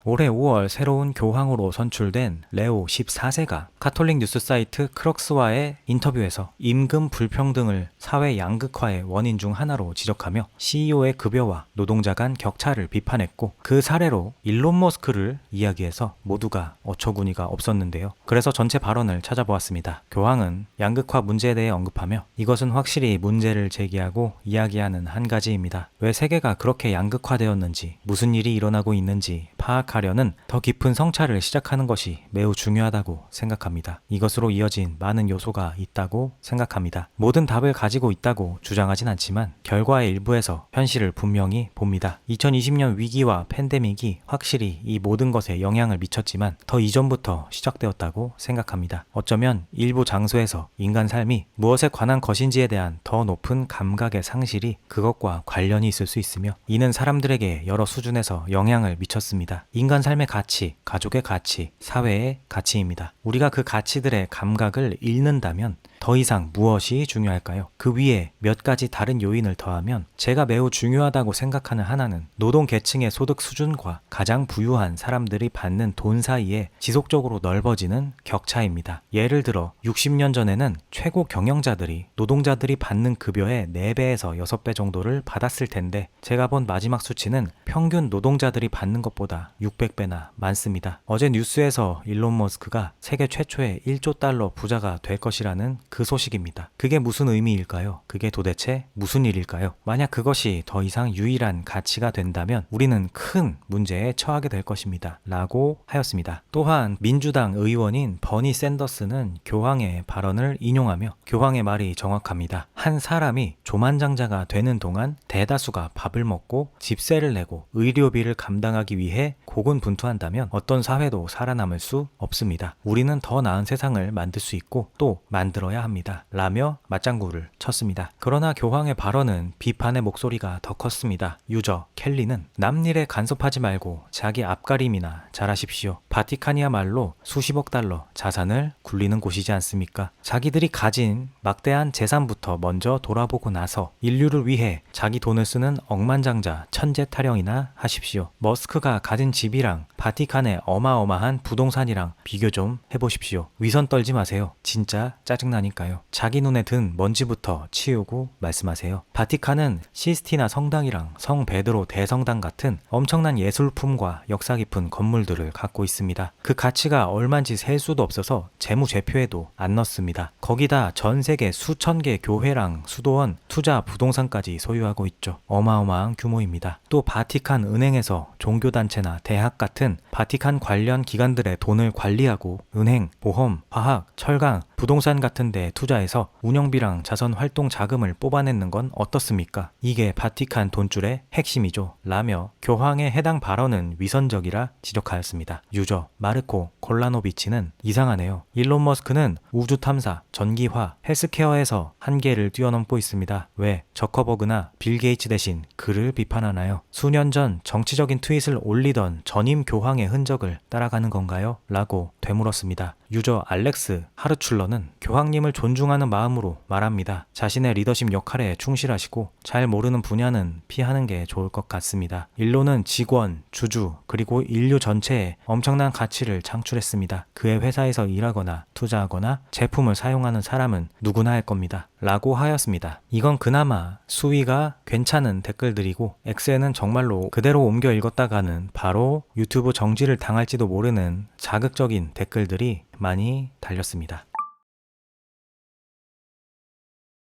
올해 5월 새로운 교황으로 선출된 레오 14세가 가톨릭 뉴스 사이트 크럭스와의 인터뷰에서 임금 불평등을 사회 양극화의 원인 중 하나로 지적하며 CEO의 급여와 노동자 간 격차를 비판했고, 그 사례로 일론 머스크를 이야기해서 모두가 어처구니가 없었는데요. 그래서 전체 발언을 찾아보았습니다. 교황은 양극화 문제에 대해 언급하며 이것은 확실히 문제를 제기하고 이야기하는 한 가지입니다. 왜 세계가 그렇게 양극화되었는지, 무슨 일이 일어나고 있는지 파악하려는 더 깊은 성찰을 시작하는 것이 매우 중요하다고 생각합니다. 이것으로 이어진 많은 요소가 있다고 생각합니다. 모든 답을 가지고 있다고 주장하진 않지만 결과의 일부에서 현실을 분명히 봅니다. 2020년 위기와 팬데믹이 확실히 이 모든 것에 영향을 미쳤지만 더 이전부터 시작되었다고 생각합니다. 어쩌면 일부 장소에서 인간 삶이 무엇에 관한 것인지에 대한 더 높은 감각의 상실이 그것과 관련이 있을 수 있으며, 이는 사람들에게 여러 수준에서 영향을 미쳤습니다. 인간 삶의 가치, 가족의 가치, 사회의 가치입니다. 우리가 그 가치들의 감각을 잃는다면 더 이상 무엇이 중요할까요? 그 위에 몇 가지 다른 요인을 더하면 제가 매우 중요하다고 생각하는 하나는 노동 계층의 소득 수준과 가장 부유한 사람들이 받는 돈 사이에 지속적으로 넓어지는 격차입니다. 예를 들어 60년 전에는 최고 경영자들이 노동자들이 받는 급여의 4배에서 6배 정도를 받았을 텐데, 제가 본 마지막 수치는 평균 노동자들이 받는 것보다 600배나 많습니다. 어제 뉴스에서 일론 머스크가 세계 최초의 1조 달러 부자가 될 것이라는 그 소식입니다. 그게 무슨 의미일까요? 그게 도대체 무슨 일일까요? 만약 그것이 더 이상 유일한 가치가 된다면 우리는 큰 문제에 처하게 될 것입니다. 라고 하였습니다. 또한 민주당 의원인 버니 샌더스는 교황의 발언을 인용하며 교황의 말이 정확합니다. 한 사람이 조만장자가 되는 동안 대다수가 밥을 먹고 집세를 내고 의료비를 감당하기 위해 고군분투한다면 어떤 사회도 살아남을 수 없습니다. 우리는 더 나은 세상을 만들 수 있고 또 만들어야 합니다. 라며 맞장구를 쳤습니다. 그러나 교황의 발언은 비판의 목소리가 더 컸습니다. 유저 켈리는 남일에 간섭하지 말고 자기 앞가림이나 잘하십시오. 바티칸이야말로 수십억 달러 자산을 굴리는 곳이지 않습니까? 자기들이 가진 막대한 재산부터 먼저 돌아보고 나서 인류를 위해 자기 돈을 쓰는 억만장자 천재타령이나 하십시오. 머스크가 가진 집이랑 바티칸의 어마어마한 부동산이랑 비교 좀 해보십시오. 위선 떨지 마세요. 진짜 짜증나니까요. 자기 눈에 든 먼지부터 치우고 말씀하세요. 바티칸은 시스티나 성당이랑 성 베드로 대성당 같은 엄청난 예술품과 역사 깊은 건물들을 갖고 있습니다. 그 가치가 얼만지 셀 수도 없어서 재무제표에도 안 넣습니다. 거기다 전 세계 수천 개 교회랑 수도원, 투자 부동산까지 소유하고 있죠. 어마어마한 규모입니다. 또 바티칸 은행에서 종교단체나 대학 같은 바티칸 관련 기관들의 돈을 관리하고 은행, 보험, 화학, 철강, 부동산 같은 데 투자해서 운영비랑 자선 활동 자금을 뽑아내는 건 어떻습니까? 이게 바티칸 돈줄의 핵심이죠. 라며 교황의 해당 발언은 위선적이라 지적하였습니다. 유저 마르코 콜라노비치는 이상하네요. 일론 머스크는 우주 탐사, 전기화, 헬스케어에서 한계를 뛰어넘고 있습니다. 왜 저커버그나 빌 게이츠 대신 그를 비판하나요? 수년 전 정치적인 트윗을 올리던 전임 교황의 흔적을 따라가는 건가요? 라고 되물었습니다. 유저 알렉스 하르출러는 교황님을 존중하는 마음으로 말합니다. 자신의 리더십 역할에 충실하시고 잘 모르는 분야는 피하는 게 좋을 것 같습니다. 일론은 직원, 주주, 그리고 인류 전체에 엄청난 가치를 창출했습니다. 그의 회사에서 일하거나 투자하거나 제품을 사용하는 사람은 누구나 할 겁니다. 라고 하였습니다. 이건 그나마 수위가 괜찮은 댓글들이고, X에는 정말로 그대로 옮겨 읽었다가는 바로 유튜브 정지를 당할지도 모르는 자극적인 댓글들이 많이 달렸습니다.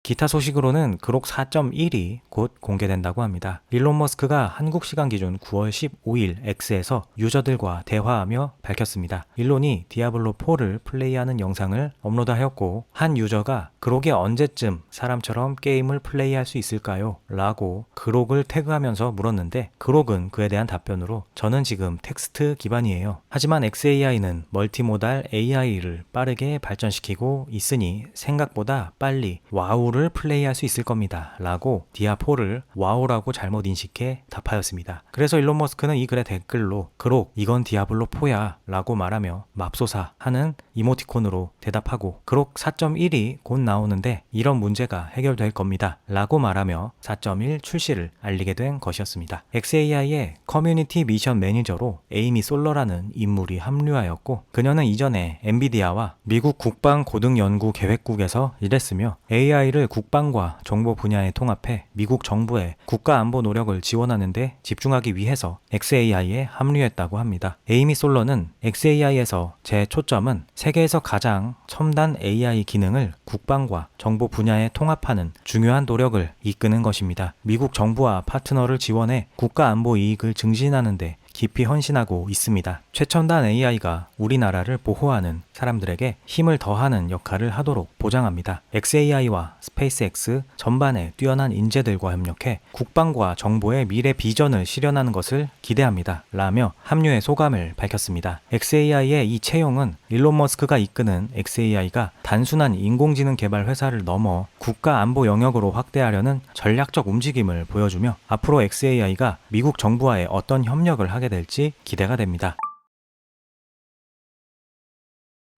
기타 소식으로는 그록 4.1이 곧 공개된다고 합니다. 일론 머스크가 한국 시간 기준 9월 15일 X에서 유저들과 대화하며 밝혔습니다. 일론이 디아블로4를 플레이하는 영상을 업로드하였고, 한 유저가 그록에 언제쯤 사람처럼 게임을 플레이할 수 있을까요? 라고 그록을 태그하면서 물었는데, 그록은 그에 대한 답변으로 저는 지금 텍스트 기반이에요. 하지만 xAI는 멀티모달 AI를 빠르게 발전시키고 있으니 생각보다 빨리 와우를 임무를 플레이할 수 있을 겁니다 라고 디아4를 와우라고 잘못 인식해 답하였습니다. 그래서 일론 머스크는 이 글의 댓글로 그록 이건 디아블로4야 라고 말하며 맙소사 하는 이모티콘으로 대답하고 그록 4.1이 곧 나오는데 이런 문제가 해결될 겁니다 라고 말하며 4.1 출시를 알리게 된 것이었습니다. xAI의 커뮤니티 미션 매니저로 에이미 솔러라는 인물이 합류하였고 그녀는 이전에 엔비디아와 미국 국방고등연구계획국에서 일했으며 AI를 국방과 정보 분야에 통합해 미국 정부의 국가안보 노력을 지원하는 데 집중하기 위해서 xAI에 합류했다고 합니다. 에이미 솔러는 xAI에서 제 초점은 세계에서 가장 첨단 AI 기능을 국방과 정보 분야에 통합하는 중요한 노력을 이끄는 것입니다. 미국 정부와 파트너를 지원해 국가안보 이익을 증진하는 데 깊이 헌신하고 있습니다. 최첨단 AI가 우리나라를 보호하는 사람들에게 힘을 더하는 역할을 하도록 보장합니다. xAI와 스페이스X 전반에 뛰어난 인재들과 협력해 국방과 정보의 미래 비전을 실현하는 것을 기대합니다. 라며 합류의 소감을 밝혔습니다. xAI의 이 채용은 일론 머스크가 이끄는 xAI가 단순한 인공지능 개발 회사를 넘어 국가 안보 영역으로 확대하려는 전략적 움직임을 보여주며 앞으로 xAI가 미국 정부와의 어떤 협력을 하게 될지 기대가 됩니다.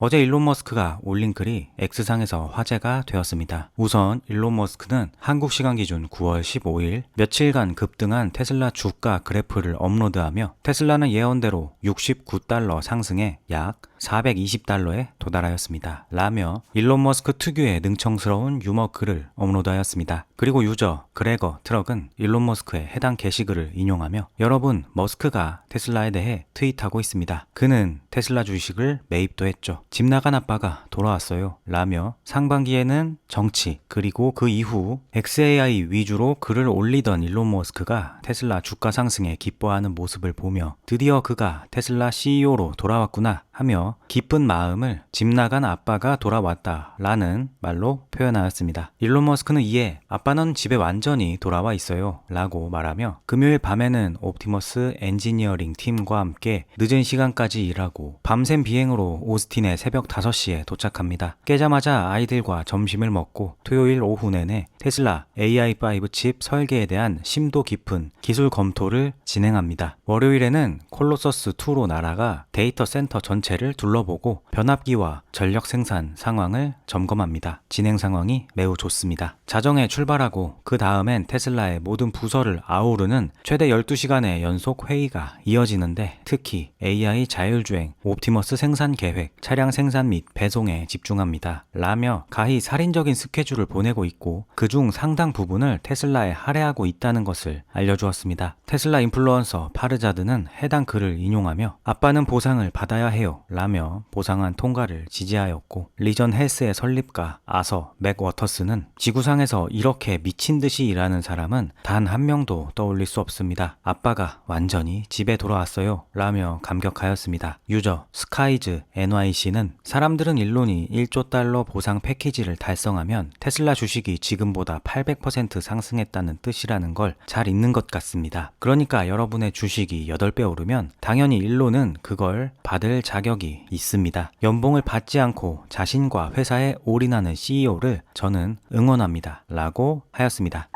어제 일론 머스크가 올린 글이 X상에서 화제가 되었습니다. 우선 일론 머스크는 한국 시간 기준 9월 15일 며칠간 급등한 테슬라 주가 그래프를 업로드하며 테슬라는 예언대로 69달러 상승해 약 420달러에 도달하였습니다. 라며 일론 머스크 특유의 능청스러운 유머 글을 업로드하였습니다. 그리고 유저 그레거 트럭은 일론 머스크의 해당 게시글을 인용하며 여러분 머스크가 테슬라에 대해 트윗하고 있습니다. 그는 테슬라 주식을 매입도 했죠. 집 나간 아빠가 돌아왔어요. 라며 상반기에는 정치 그리고 그 이후 xAI 위주로 글을 올리던 일론 머스크가 테슬라 주가 상승에 기뻐하는 모습을 보며 드디어 그가 테슬라 CEO로 돌아왔구나 하며 기쁜 마음을 집 나간 아빠가 돌아왔다 라는 말로 표현하였습니다. 일론 머스크는 이에 아빠는 집에 완전히 돌아와 있어요 라고 말하며 금요일 밤에는 옵티머스 엔지니어링 팀과 함께 늦은 시간까지 일하고 밤샘 비행으로 오스틴에 새벽 5시에 도착합니다. 깨자마자 아이들과 점심을 먹고 토요일 오후 내내 테슬라 AI5 칩 설계에 대한 심도 깊은 기술 검토를 진행합니다. 월요일에는 콜로서스2로 날아가 데이터 센터 전체를 둘러보고 변압기와 전력 생산 상황을 점검합니다. 진행 상황이 매우 좋습니다. 자정에 출발하고 그 다음엔 테슬라의 모든 부서를 아우르는 최대 12시간의 연속 회의가 이어지는데 특히 AI 자율주행, 옵티머스 생산 계획, 차량 생산 및 배송에 집중합니다. 라며 가히 살인적인 스케줄을 보내고 있고 그중 상당 부분을 테슬라에 할애하고 있다는 것을 알려주었습니다. 테슬라 인플루언서 파르자드는 해당 글을 인용하며 아빠는 보상을 받아야 해요 라며 보상안 통과를 지지하였고 리전 헬스의 설립가 아서 맥워터스는 지구상에서 이렇게 미친듯이 일하는 사람은 단 한 명도 떠올릴 수 없습니다. 아빠가 완전히 집에 돌아왔어요 라며 감격하였습니다. 유저 스카이즈 NYC는 사람들은 일론이 1조 달러 보상 패키지를 달성하면 테슬라 주식이 지금보다 800% 상승했다는 뜻이라는 걸 잘 읽는 것 같습니다. 그러니까 여러분의 주식이 8배 오르면 당연히 일론은 그걸 받을 자격이 있습니다. 연봉을 받지 않고 자신과 회사에 올인하는 CEO를 저는 응원합니다. 라고 하였습니다.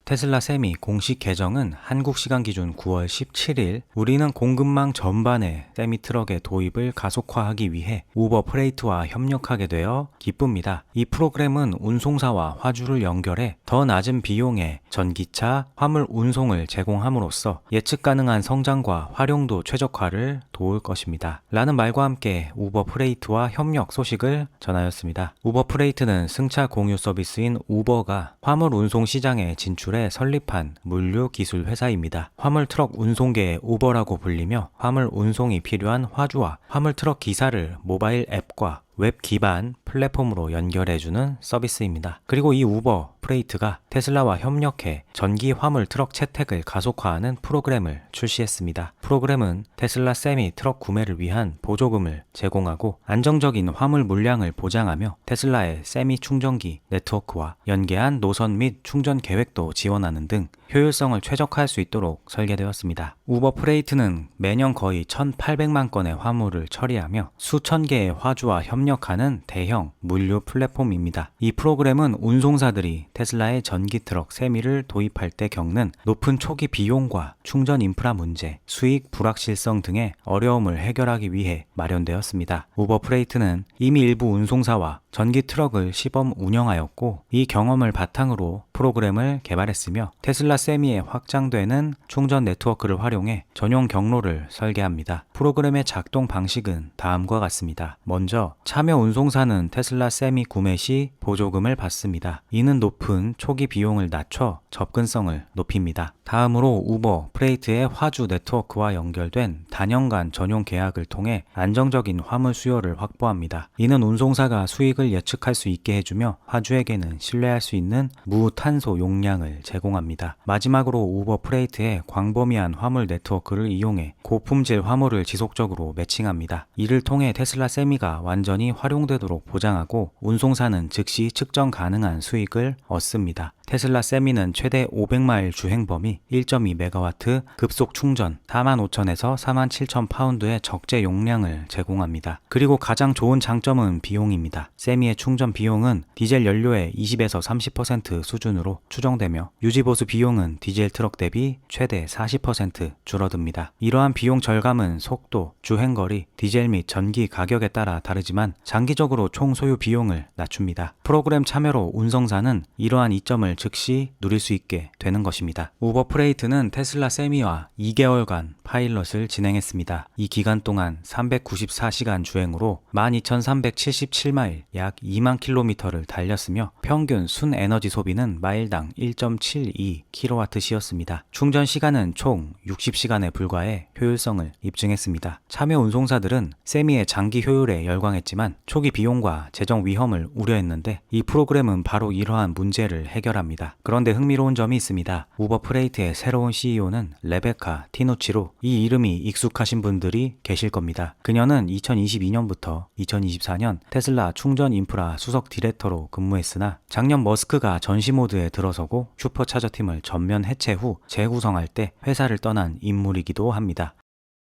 테슬라 세미 공식 계정은 한국 시간 기준 9월 17일 우리는 공급망 전반의 세미 트럭의 도입을 가속화하기 위해 우버 프레이트와 협력하게 되어 기쁩니다. 이 프로그램은 운송사와 화주를 연결해 더 낮은 비용의 전기차 화물 운송을 제공함으로써 예측 가능한 성장과 활용도 최적화를 도울 것입니다. 라는 말과 함께 우버 프레이트와 협력 소식을 전하였습니다. 우버 프레이트는 승차 공유 서비스인 우버가 화물 운송 시장에 진출해 설립한 물류 기술 회사입니다. 화물 트럭 운송계의 우버라고 불리며 화물 운송이 필요한 화주와 화물 트럭 기사를 모바일 앱과 웹 기반 플랫폼으로 연결해주는 서비스입니다. 그리고 이 우버 프레이트가 테슬라와 협력해 전기 화물 트럭 채택을 가속화하는 프로그램을 출시했습니다. 프로그램은 테슬라 세미 트럭 구매를 위한 보조금을 제공하고 안정적인 화물 물량을 보장하며 테슬라의 세미 충전기 네트워크와 연계한 노선 및 충전 계획도 지원하는 등 효율성을 최적화할 수 있도록 설계되었습니다. 우버 프레이트는 매년 거의 1,800만 건의 화물을 처리하며 수천 개의 화주와 협력하는 대형 대형 물류 플랫폼입니다. 이 프로그램은 운송사들이 테슬라의 전기 트럭 세미를 도입할 때 겪는 높은 초기 비용과 충전 인프라 문제, 수익 불확실성 등의 어려움을 해결하기 위해 마련되었습니다. 우버 프레이트는 이미 일부 운송사와 전기 트럭을 시범 운영하였고 이 경험을 바탕으로 프로그램을 개발했으며 테슬라 세미에 확장되는 충전 네트워크를 활용해 전용 경로를 설계합니다. 프로그램의 작동 방식은 다음과 같습니다. 먼저 참여 운송사는 테슬라 세미 구매 시 보조금을 받습니다. 이는 높은 초기 비용을 낮춰 접근성을 높입니다. 다음으로 우버 프레이트의 화주 네트워크와 연결된 단연간 전용 계약을 통해 안정적인 화물 수요를 확보합니다. 이는 운송사가 수익을 예측할 수 있게 해주며 화주에게는 신뢰할 수 있는 무탄소 용량을 제공합니다. 마지막으로 우버 프레이트의 광범위한 화물 네트워크를 이용해 고품질 화물을 지속적으로 매칭합니다. 이를 통해 테슬라 세미가 완전히 활용되도록 보장하고 운송사는 즉시 측정 가능한 수익을 얻습니다. 테슬라 세미는 최대 500마일 주행 범위 1.2메가와트 급속 충전 45,000에서 47,000 파운드의 적재 용량을 제공합니다. 그리고 가장 좋은 장점은 비용입니다. 세미의 충전 비용은 디젤 연료의 20에서 30% 수준으로 추정되며 유지보수 비용은 디젤 트럭 대비 최대 40% 줄어듭니다. 이러한 비용 절감은 속도, 주행거리, 디젤 및 전기 가격에 따라 다르지만 장기적으로 총 소요 비용을 낮춥니다. 프로그램 참여로 운송사는 이러한 이점을 즉시 누릴 수 있게 되는 것입니다. 우버 프레이트는 테슬라 세미와 2개월간 파일럿을 진행했습니다. 이 기간 동안 394시간 주행으로 12,377마일 약 2만 킬로미터를 달렸으며 평균 순 에너지 소비는 마일당 1.72kWh였습니다. 충전 시간은 총 60시간에 불과해 효율성을 입증했습니다. 참여 운송사들은 세미의 장기 효율에 열광했지만 초기 비용과 재정 위험을 우려했는데 이 프로그램은 바로 이러한 문제를 해결합니다. 그런데 흥미로운 점이 있습니다. 우버 프레이트의 새로운 CEO는 레베카 티누치로 이 이름이 익숙하신 분들이 계실 겁니다. 그녀는 2022년부터 2024년 테슬라 충전 인프라 수석 디렉터로 근무했으나 작년 머스크가 전시 모드에 들어서고 슈퍼차저 팀을 전면 해체 후 재구성할 때 회사를 떠난 인물이기도 합니다.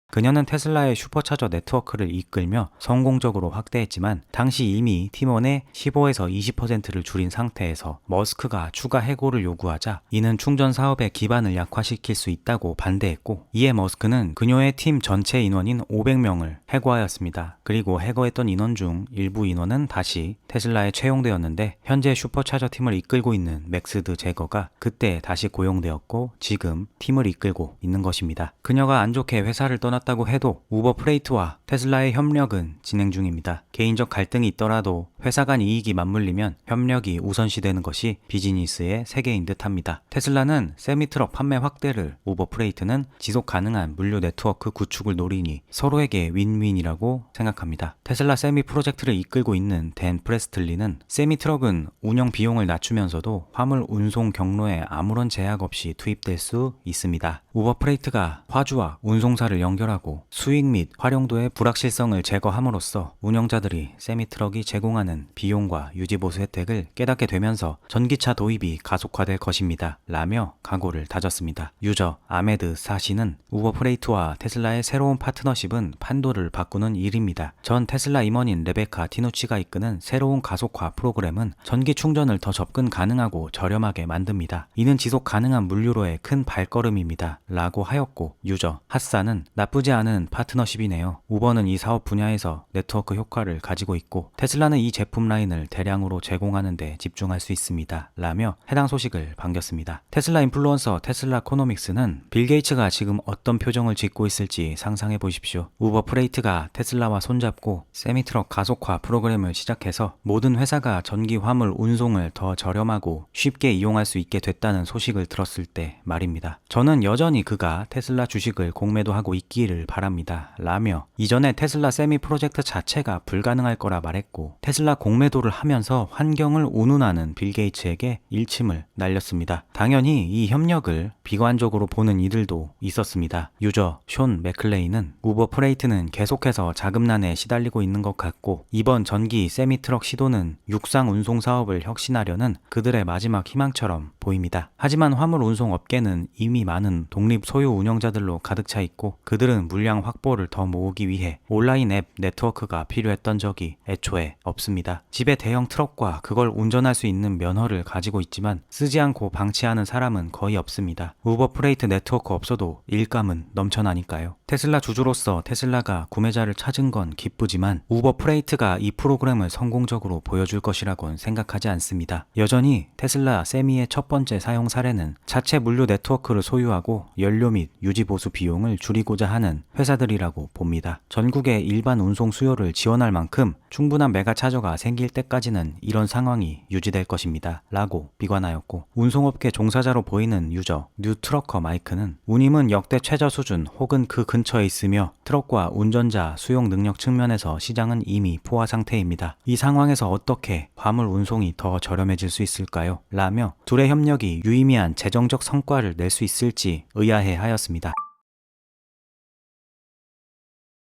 그녀는 테슬라의 슈퍼차저 네트워크를 이끌며 성공적으로 확대했지만 당시 이미 팀원의 15에서 20%를 줄인 상태에서 머스크가 추가 해고를 요구하자 이는 충전 사업의 기반을 약화시킬 수 있다고 반대했고 이에 머스크는 그녀의 팀 전체 인원인 500명을 해고하였습니다. 그리고 해고했던 인원 중 일부 인원은 다시 테슬라에 채용되었는데 현재 슈퍼차저 팀을 이끌고 있는 맥스드 제거가 그때 다시 고용되었고 지금 팀을 이끌고 있는 것입니다. 그녀가 안 좋게 회사를 떠났다고 해도 우버 프레이트와 테슬라의 협력은 진행 중입니다. 개인적 갈등이 있더라도 회사 간 이익이 맞물리면 협력이 우선시되는 것이 비즈니스의 세계인 듯합니다. 테슬라는 세미트럭 판매 확대를, 우버 프레이트는 지속 가능한 물류 네트워크 구축을 노리니 서로에게 윈윈이라고 생각합니다. 테슬라 세미 프로젝트를 이끌고 있는 댄 프레스틀리는 세미트럭은 운영 비용을 낮추면서도 화물 운송 경로에 아무런 제약 없이 투입될 수 있습니다. 우버 프레이트가 화주와 운송사를 연결하고 수익 및 활용도의 불확실성을 제거함으로써 운영자들이 세미트럭이 제공하는 비용과 유지보수 혜택을 깨닫게 되면서 전기차 도입이 가속화될 것입니다. 라며 각오를 다졌습니다. 유저 아메드 사시는 우버 프레이트와 테슬라의 새로운 파트너십은 판도를 바꾸는 일입니다. 전 테슬라 임원인 레베카 티누치가 이끄는 새로운 가속화 프로그램은 전기 충전을 더 접근 가능하고 저렴하게 만듭니다. 이는 지속 가능한 물류로의 큰 발걸음입니다. 라고 하였고 유저 핫사는 나쁘지 않은 파트너십이네요. 우버는 이 사업 분야에서 네트워크 효과를 가지고 있고 테슬라는 이 제품 라인을 대량으로 제공하는 데 집중할 수 있습니다. 라며 해당 소식을 반겼습니다. 테슬라 인플루언서 테슬라 코노믹스는 빌 게이츠가 지금 어떤 표정을 짓고 있을지 상상해 보십시오. 우버 프레이트가 테슬라와 손잡고 세미트럭 가속화 프로그램을 시작해서 모든 회사가 전기 화물 운송을 더 저렴하고 쉽게 이용할 수 있게 됐다는 소식을 들었을 때 말입니다. 저는 여전히 그가 테슬라 주식을 공매도 하고 있기를 바랍니다. 라며 이전에 테슬라 세미 프로젝트 자체가 불가능할 거라 말했고 테슬라 공매도를 하면서 환경을 운운하는 빌 게이츠에게 일침을 날렸습니다. 당연히 이 협력을 비관적으로 보는 이들도 있었습니다. 유저 숀 맥클레이는 우버 프레이트는 계속해서 자금난에 시달리고 있는 것 같고 이번 전기 세미트럭 시도는 육상 운송 사업을 혁신하려는 그들의 마지막 희망처럼 보입니다. 하지만 화물 운송 업계는 이미 많은 독립 소유 운영자들로 가득 차 있고 그들은 이들은 물량 확보를 더 모으기 위해 온라인 앱 네트워크가 필요했던 적이 애초에 없습니다. 집에 대형 트럭과 그걸 운전할 수 있는 면허를 가지고 있지만 쓰지 않고 방치하는 사람은 거의 없습니다. 우버 프레이트 네트워크 없어도 일감은 넘쳐나니까요. 테슬라 주주로서 테슬라가 구매자를 찾은 건 기쁘지만 우버 프레이트가 이 프로그램을 성공적으로 보여줄 것이라고는 생각하지 않습니다. 여전히 테슬라 세미의 첫 번째 사용 사례는 자체 물류 네트워크를 소유하고 연료 및 유지 보수 비용을 줄이고자 하는 회사들이라고 봅니다. 전국의 일반 운송 수요를 지원할 만큼 충분한 메가 차저가 생길 때까지는 이런 상황이 유지될 것입니다. 라고 비관하였고, 운송업계 종사자로 보이는 유저 뉴트러커 마이크는 운임은 역대 최저 수준 혹은 그 근처에 있으며 트럭과 운전자 수용 능력 측면에서 시장은 이미 포화 상태입니다. 이 상황에서 어떻게 화물 운송이 더 저렴해질 수 있을까요? 라며 둘의 협력이 유의미한 재정적 성과를 낼 수 있을지 의아해 하였습니다.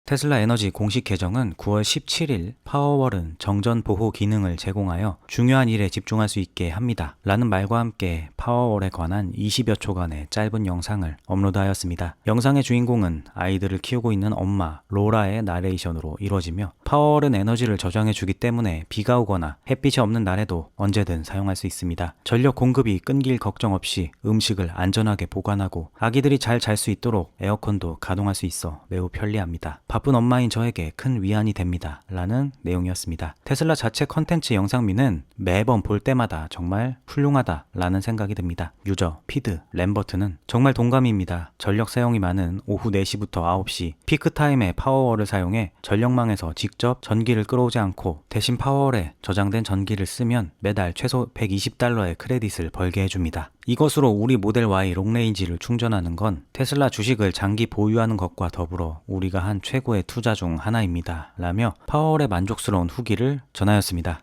테슬라 에너지 공식 계정은 9월 17일 파워월은 정전 보호 기능을 제공하여 중요한 일에 집중할 수 있게 합니다. 라는 말과 함께 파워월에 관한 20여 초간의 짧은 영상을 업로드하였습니다. 영상의 주인공은 아이들을 키우고 있는 엄마 로라의 나레이션으로 이루어지며 파워월은 에너지를 저장해 주기 때문에 비가 오거나 햇빛이 없는 날에도 언제든 사용할 수 있습니다. 전력 공급이 끊길 걱정 없이 음식을 안전하게 보관하고 아기들이 잘 잘 수 있도록 에어컨도 가동할 수 있어 매우 편리합니다. 바쁜 엄마인 저에게 큰 위안이 됩니다. 라는 내용이었습니다. 테슬라 자체 컨텐츠 영상미는 매번 볼 때마다 정말 훌륭하다 라는 생각이 듭니다. 유저 피드 램버트는 정말 동감입니다. 전력 사용이 많은 오후 4시부터 9시 피크타임에 파워월을 사용해 전력망에서 직접 전기를 끌어오지 않고 대신 파워월에 저장된 전기를 쓰면 매달 최소 $120의 크레딧을 벌게 해줍니다. 이것으로 우리 모델 Y 롱레인지를 충전하는 건 테슬라 주식을 장기 보유하는 것과 더불어 우리가 한 최고의 투자 중 하나입니다. 라며 파워월의 만족스러운 후기를 전하였습니다.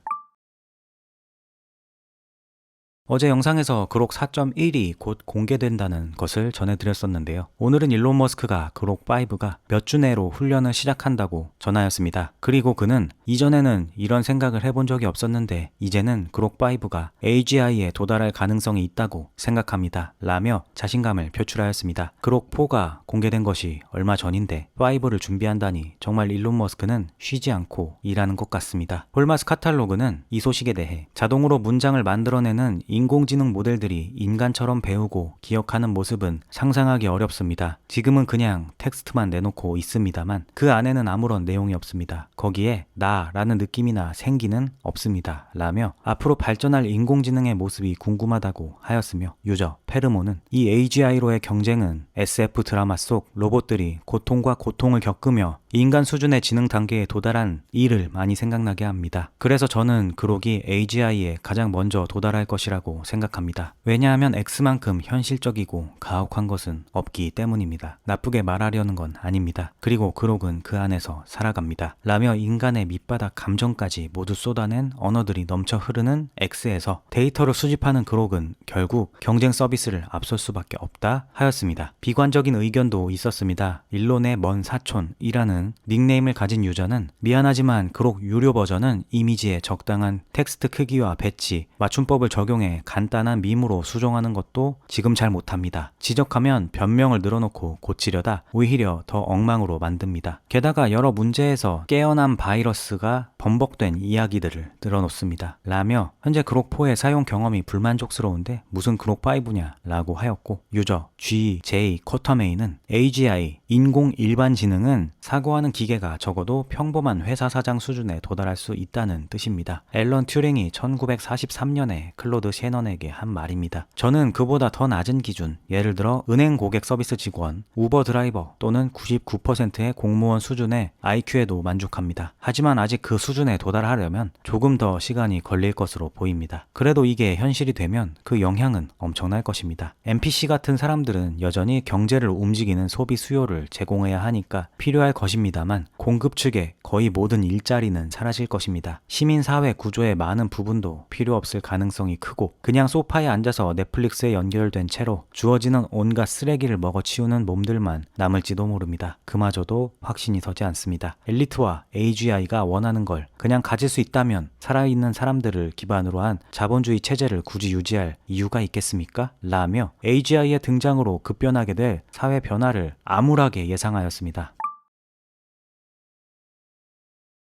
어제 영상에서 그록 4.1이 곧 공개된다는 것을 전해드렸었는데요. 오늘은 일론 머스크가 그록 5가 몇 주 내로 훈련을 시작한다고 전하였습니다. 그리고 그는 이전에는 이런 생각을 해본 적이 없었는데 이제는 그록 5가 AGI에 도달할 가능성이 있다고 생각합니다. 라며 자신감을 표출하였습니다. 그록 4가 공개된 것이 얼마 전인데 5를 준비한다니 정말 일론 머스크는 쉬지 않고 일하는 것 같습니다. 홀마스 카탈로그는 이 소식에 대해 자동으로 문장을 만들어내는 인공지능 모델들이 인간처럼 배우고 기억하는 모습은 상상하기 어렵습니다. 지금은 그냥 텍스트만 내놓고 있습니다만 그 안에는 아무런 내용이 없습니다. 거기에 나라는 느낌이나 생기는 없습니다. 라며 앞으로 발전할 인공지능의 모습이 궁금하다고 하였으며 유저 페르모는 이 AGI로의 경쟁은 SF 드라마 속 로봇들이 고통과 고통을 겪으며 인간 수준의 지능 단계에 도달한 일을 많이 생각나게 합니다. 그래서 저는 그록이 AGI에 가장 먼저 도달할 것이라고 생각합니다. 왜냐하면 X만큼 현실적이고 가혹한 것은 없기 때문입니다. 나쁘게 말하려는 건 아닙니다. 그리고 그록은 그 안에서 살아갑니다. 라며 인간의 밑바닥 감정까지 모두 쏟아낸 언어들이 넘쳐 흐르는 X에서 데이터를 수집하는 그록은 결국 경쟁 서비스를 앞설 수밖에 없다 하였습니다. 비관적인 의견도 있었습니다. 일론의 먼 사촌이라는 닉네임을 가진 유저는 미안하지만 그록 유료 버전은 이미지에 적당한 텍스트 크기와 배치, 맞춤법을 적용해 간단한 밈으로 수정하는 것도 지금 잘 못합니다. 지적하면 변명을 늘어놓고 고치려다 오히려 더 엉망으로 만듭니다. 게다가 여러 문제에서 깨어난 바이러스가 번복된 이야기들을 늘어놓습니다. 라며 현재 그록4의 사용 경험이 불만족스러운데 무슨 그록5냐 라고 하였고 유저 GJ 커터메이는 AGI 인공 일반지능은 사고하는 기계가 적어도 평범한 회사 사장 수준에 도달할 수 있다는 뜻입니다. 앨런 튜링이 1943년에 클로드 셰넌에게 한 말입니다. 저는 그보다 더 낮은 기준, 예를 들어 은행 고객 서비스 직원, 우버 드라이버 또는 99%의 공무원 수준의 IQ에도 만족합니다. 하지만 아직 그 수준에 도달하려면 조금 더 시간이 걸릴 것으로 보입니다. 그래도 이게 현실이 되면 그 영향은 엄청날 것입니다. NPC 같은 사람들은 여전히 경제를 움직이는 소비 수요를 제공해야 하니까 필요할 것입니다만 공급 측의 거의 모든 일자리는 사라질 것입니다. 시민사회 구조의 많은 부분도 필요 없을 가능성이 크고 그냥 소파에 앉아서 넷플릭스에 연결된 채로 주어지는 온갖 쓰레기를 먹어치우는 몸들만 남을지도 모릅니다. 그마저도 확신이 서지 않습니다. 엘리트와 AGI가 원하는 걸 그냥 가질 수 있다면 살아있는 사람들을 기반으로 한 자본주의 체제를 굳이 유지할 이유가 있겠습니까? 라며 AGI의 등장으로 급변하게 될 사회 변화를 암울하게 예상하였습니다.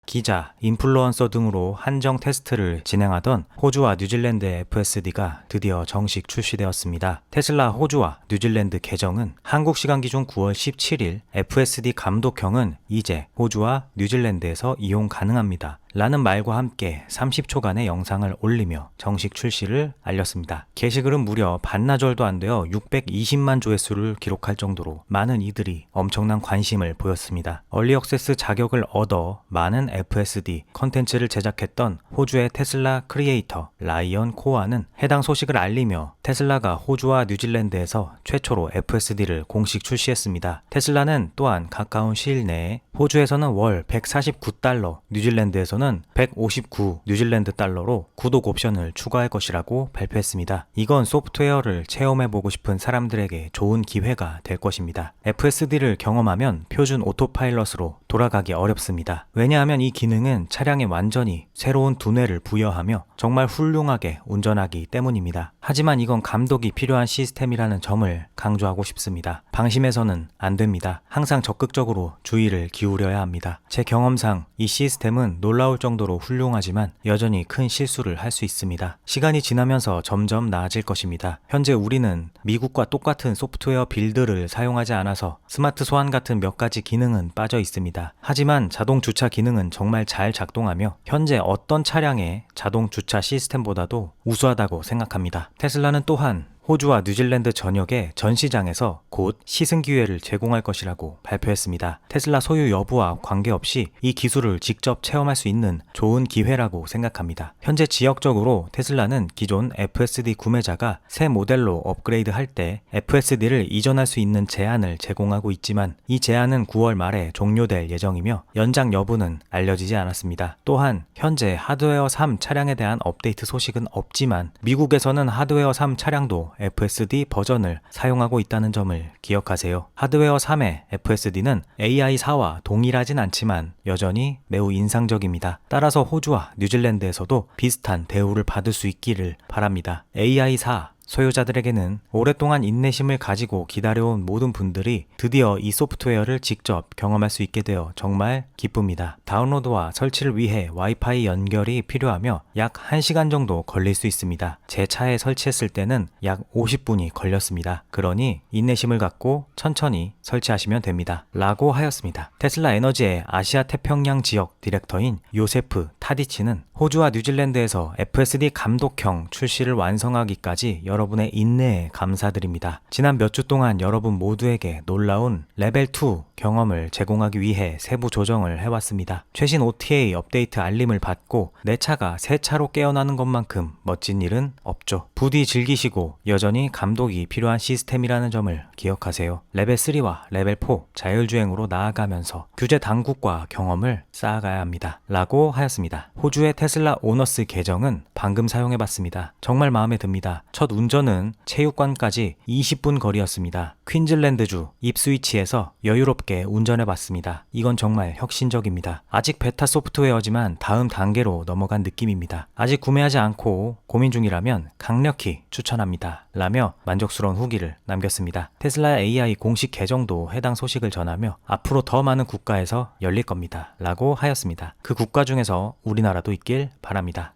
기자, 인플루언서 등으로 한정 테스트를 진행하던 호주와 뉴질랜드의 FSD가 드디어 정식 출시되었습니다. 테슬라 호주와 뉴질랜드 계정은 한국 시간 기준 9월 17일 FSD 감독형은 이제 호주와 뉴질랜드에서 이용 가능합니다. 라는 말과 함께 30초간의 영상을 올리며 정식 출시를 알렸습니다. 게시글은 무려 반나절도 안 되어 620만 조회수를 기록할 정도로 많은 이들이 엄청난 관심을 보였습니다. 얼리 액세스 자격을 얻어 많은 FSD 컨텐츠를 제작했던 호주의 테슬라 크리에이터 라이언 코아는 해당 소식을 알리며 테슬라가 호주와 뉴질랜드에서 최초로 FSD를 공식 출시했습니다. 테슬라는 또한 가까운 시일 내에 호주에서는 월 149달러, 뉴질랜드에서는 159 뉴질랜드 달러로 구독 옵션을 추가할 것이라고 발표했습니다. 이건 소프트웨어를 체험해보고 싶은 사람들에게 좋은 기회가 될 것입니다. FSD를 경험하면 표준 오토파일럿으로 돌아가기 어렵습니다. 왜냐하면 이 기능은 차량에 완전히 새로운 두뇌를 부여하며 정말 훌륭하게 운전하기 때문입니다. 하지만 이건 감독이 필요한 시스템이라는 점을 강조하고 싶습니다. 방심해서는 안 됩니다. 항상 적극적으로 주의를 기울여야 합니다. 제 경험상 이 시스템은 놀라울 정도로 훌륭하지만 여전히 큰 실수를 할 수 있습니다. 시간이 지나면서 점점 나아질 것입니다. 현재 우리는 미국과 똑같은 소프트웨어 빌드를 사용하지 않아서 스마트 소환 같은 몇 가지 기능은 빠져 있습니다. 하지만 자동 주차 기능은 정말 잘 작동하며 현재 어떤 차량의 자동 주차 시스템보다도 우수하다고 생각합니다. 테슬라는 또한 호주와 뉴질랜드 전역의 전 시장에서 곧 시승 기회를 제공할 것이라고 발표했습니다. 테슬라 소유 여부와 관계없이 이 기술을 직접 체험할 수 있는 좋은 기회라고 생각합니다. 현재 지역적으로 테슬라는 기존 FSD 구매자가 새 모델로 업그레이드 할 때 FSD를 이전할 수 있는 제한을 제공하고 있지만 이 제한은 9월 말에 종료될 예정이며 연장 여부는 알려지지 않았습니다. 또한 현재 하드웨어 3 차량에 대한 업데이트 소식은 없지만 미국에서는 하드웨어 3 차량도 FSD 버전을 사용하고 있다는 점을 기억하세요. 하드웨어 3의 FSD는 AI4와 동일하진 않지만 여전히 매우 인상적입니다. 따라서 호주와 뉴질랜드에서도 비슷한 대우를 받을 수 있기를 바랍니다. AI4 소유자들에게는 오랫동안 인내심을 가지고 기다려온 모든 분들이 드디어 이 소프트웨어를 직접 경험할 수 있게 되어 정말 기쁩니다. 다운로드와 설치를 위해 와이파이 연결이 필요하며 약 1시간 정도 걸릴 수 있습니다. 제 차에 설치했을 때는 약 50분이 걸렸습니다. 그러니 인내심을 갖고 천천히 설치하시면 됩니다. 라고 하였습니다. 테슬라 에너지의 아시아 태평양 지역 디렉터인 요세프 타디치는 호주와 뉴질랜드에서 FSD 감독형 출시를 완성하기까지 여러분의 인내에 감사드립니다. 지난 몇 주 동안 여러분 모두에게 놀라운 레벨 2 경험을 제공하기 위해 세부 조정을 해왔습니다. 최신 OTA 업데이트 알림을 받고 내 차가 새 차로 깨어나는 것만큼 멋진 일은 없죠. 부디 즐기시고 여전히 감독이 필요한 시스템이라는 점을 기억하세요. 레벨 3와 레벨 4 자율주행으로 나아가면서 규제 당국과 경험을 쌓아가야 합니다. 라고 하였습니다. 호주의 테슬라 오너스 계정은 방금 사용해봤습니다. 정말 마음에 듭니다. 첫 운전은 체육관까지 20분 거리였습니다. 퀸즐랜드주 입스위치에서 여유롭게 운전해봤습니다. 이건 정말 혁신적입니다. 아직 베타 소프트웨어지만 다음 단계로 넘어간 느낌입니다. 아직 구매하지 않고 고민 중이라면 강력히 추천합니다. 라며 만족스러운 후기를 남겼습니다. 테슬라 AI 공식 계정도 해당 소식을 전하며 앞으로 더 많은 국가에서 열릴 겁니다. 라고 하였습니다. 그 국가 중에서 우리나라도 있길 바랍니다.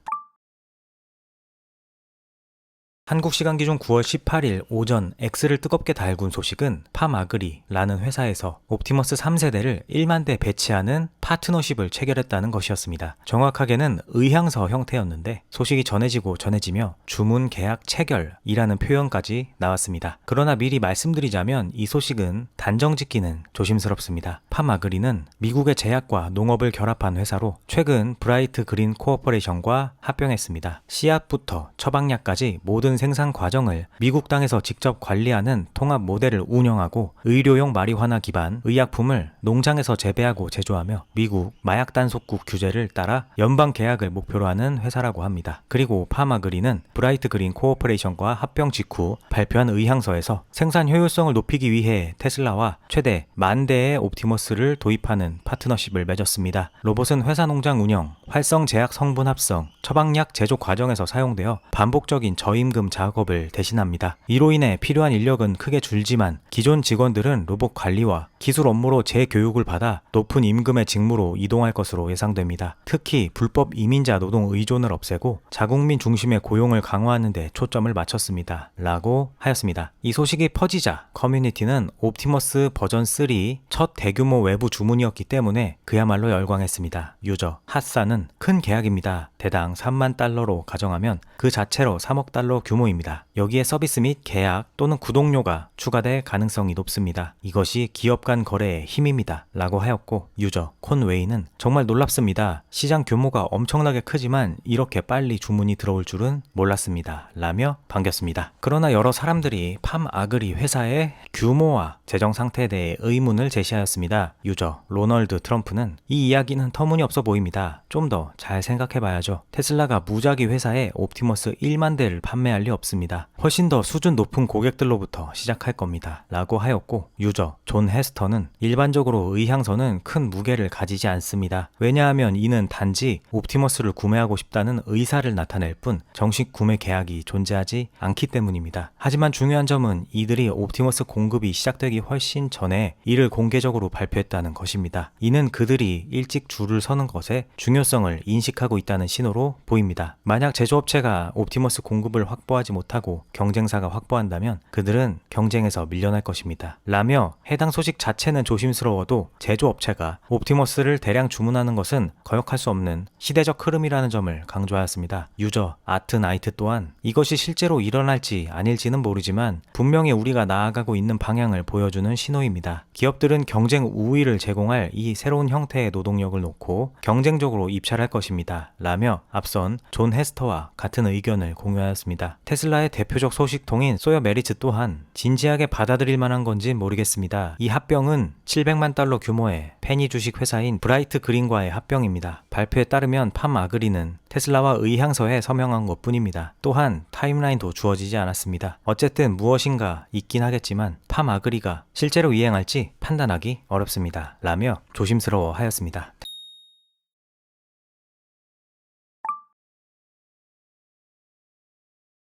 한국 시간 기준 9월 18일 오전 X를 뜨겁게 달군 소식은 파마그리라는 회사에서 옵티머스 3세대를 1만 대 배치하는 파트너십을 체결했다는 것이었습니다. 정확하게는 의향서 형태였는데 소식이 전해지며 주문 계약 체결이라는 표현까지 나왔습니다. 그러나 미리 말씀드리자면 이 소식은 단정 짓기는 조심스럽습니다. 파마그리는 미국의 제약과 농업을 결합한 회사로 최근 브라이트 그린 코어퍼레이션과 합병했습니다. 씨앗부터 처방약까지 모든 모든 생산 과정을 미국 땅에서 직접 관리하는 통합 모델을 운영하고 의료용 마리화나 기반 의약품을 농장에서 재배하고 제조하며 미국 마약 단속국 규제를 따라 연방 계약을 목표로 하는 회사라고 합니다. 그리고 파마그린은 브라이트 그린 코어퍼레이션과 합병 직후 발표한 의향서에서 생산 효율성을 높이기 위해 테슬라와 최대 10,000대의 옵티머스를 도입하는 파트너십을 맺었습니다. 로봇은 회사 농장 운영, 활성 제약 성분 합성, 처방약 제조 과정에서 사용되어 반복적인 저임금 작업을 대신합니다. 이로 인해 필요한 인력은 크게 줄지만 기존 직원들은 로봇 관리와 기술 업무로 재교육을 받아 높은 임금의 직무로 이동할 것으로 예상됩니다. 특히 불법 이민자 노동 의존을 없애고 자국민 중심의 고용을 강화하는 데 초점을 맞췄습니다. 라고 하였습니다. 이 소식이 퍼지자 커뮤니티는 옵티머스 버전 3 첫 대규모 외부 주문이었기 때문에 그야말로 열광했습니다. 유저 핫사는 큰 계약입니다. 대당 3만 달러로 가정하면 그 자체로 3억 달러 규모입니다. 여기에 서비스 및 계약 또는 구독료가 추가될 가능성이 높습니다. 이것이 기업 간 거래의 힘입니다. 라고 하였고 유저 콘웨이는 정말 놀랍습니다. 시장 규모가 엄청나게 크지만 이렇게 빨리 주문이 들어올 줄은 몰랐습니다. 라며 반겼습니다. 그러나 여러 사람들이 팜아그리 회사의 규모와 재정 상태에 대해 의문을 제시하였습니다. 유저 로널드 트럼프는 이 이야기는 터무니없어 보입니다. 좀 더 잘 생각해봐야죠. 테슬라가 무작위 회사에 옵티머스 1만 대를 판매할 리 없습니다. 훨씬 더 수준 높은 고객들로부터 시작할 겁니다. 라고 하였고 유저 존 헤스터는 일반적으로 의향서는 큰 무게를 가지지 않습니다. 왜냐하면 이는 단지 옵티머스를 구매하고 싶다는 의사를 나타낼 뿐 정식 구매 계약이 존재하지 않기 때문입니다. 하지만 중요한 점은 이들이 옵티머스 공급이 시작되기 훨씬 전에 이를 공개적으로 발표했다는 것입니다. 이는 그들이 일찍 줄을 서는 것에 중요성을 인식하고 있다는 신호로 보입니다. 만약 제조업체가 옵티머스 공급을 확보하지 못하고 경쟁사가 확보한다면 그들은 경쟁에서 밀려날 것입니다. 라며 해당 소식 자체는 조심스러워도 제조업체가 옵티머스를 대량 주문하는 것은 거역할 수 없는 시대적 흐름이라는 점을 강조하였습니다. 유저 아트나이트 또한 이것이 실제로 일어날지 아닐지는 모르지만 분명히 우리가 나아가고 있는 방향을 보여주는 신호입니다. 기업들은 경쟁 우위를 제공할 이 새로운 형태의 노동력을 놓고 경쟁적으로 입찰할 것입니다. 라며 앞선 존 헤스터와 같은 의견을 공유하였습니다. 테슬라의 대표적 소식통인 소여 메리츠 또한 진지하게 받아들일 만한 건지 모르겠습니다. 이 합병은 700만 달러 규모의 페니 주식 회사인 브라이트 그린과의 합병입니다. 발표에 따르면 팜아그리는 테슬라와 의향서에 서명한 것뿐입니다. 또한 타임라인도 주어지지 않았습니다. 어쨌든 무엇인가 있긴 하겠지만 팜아그리가 실제로 이행할지 판단하기 어렵습니다. 라며 조심스러워 하였습니다.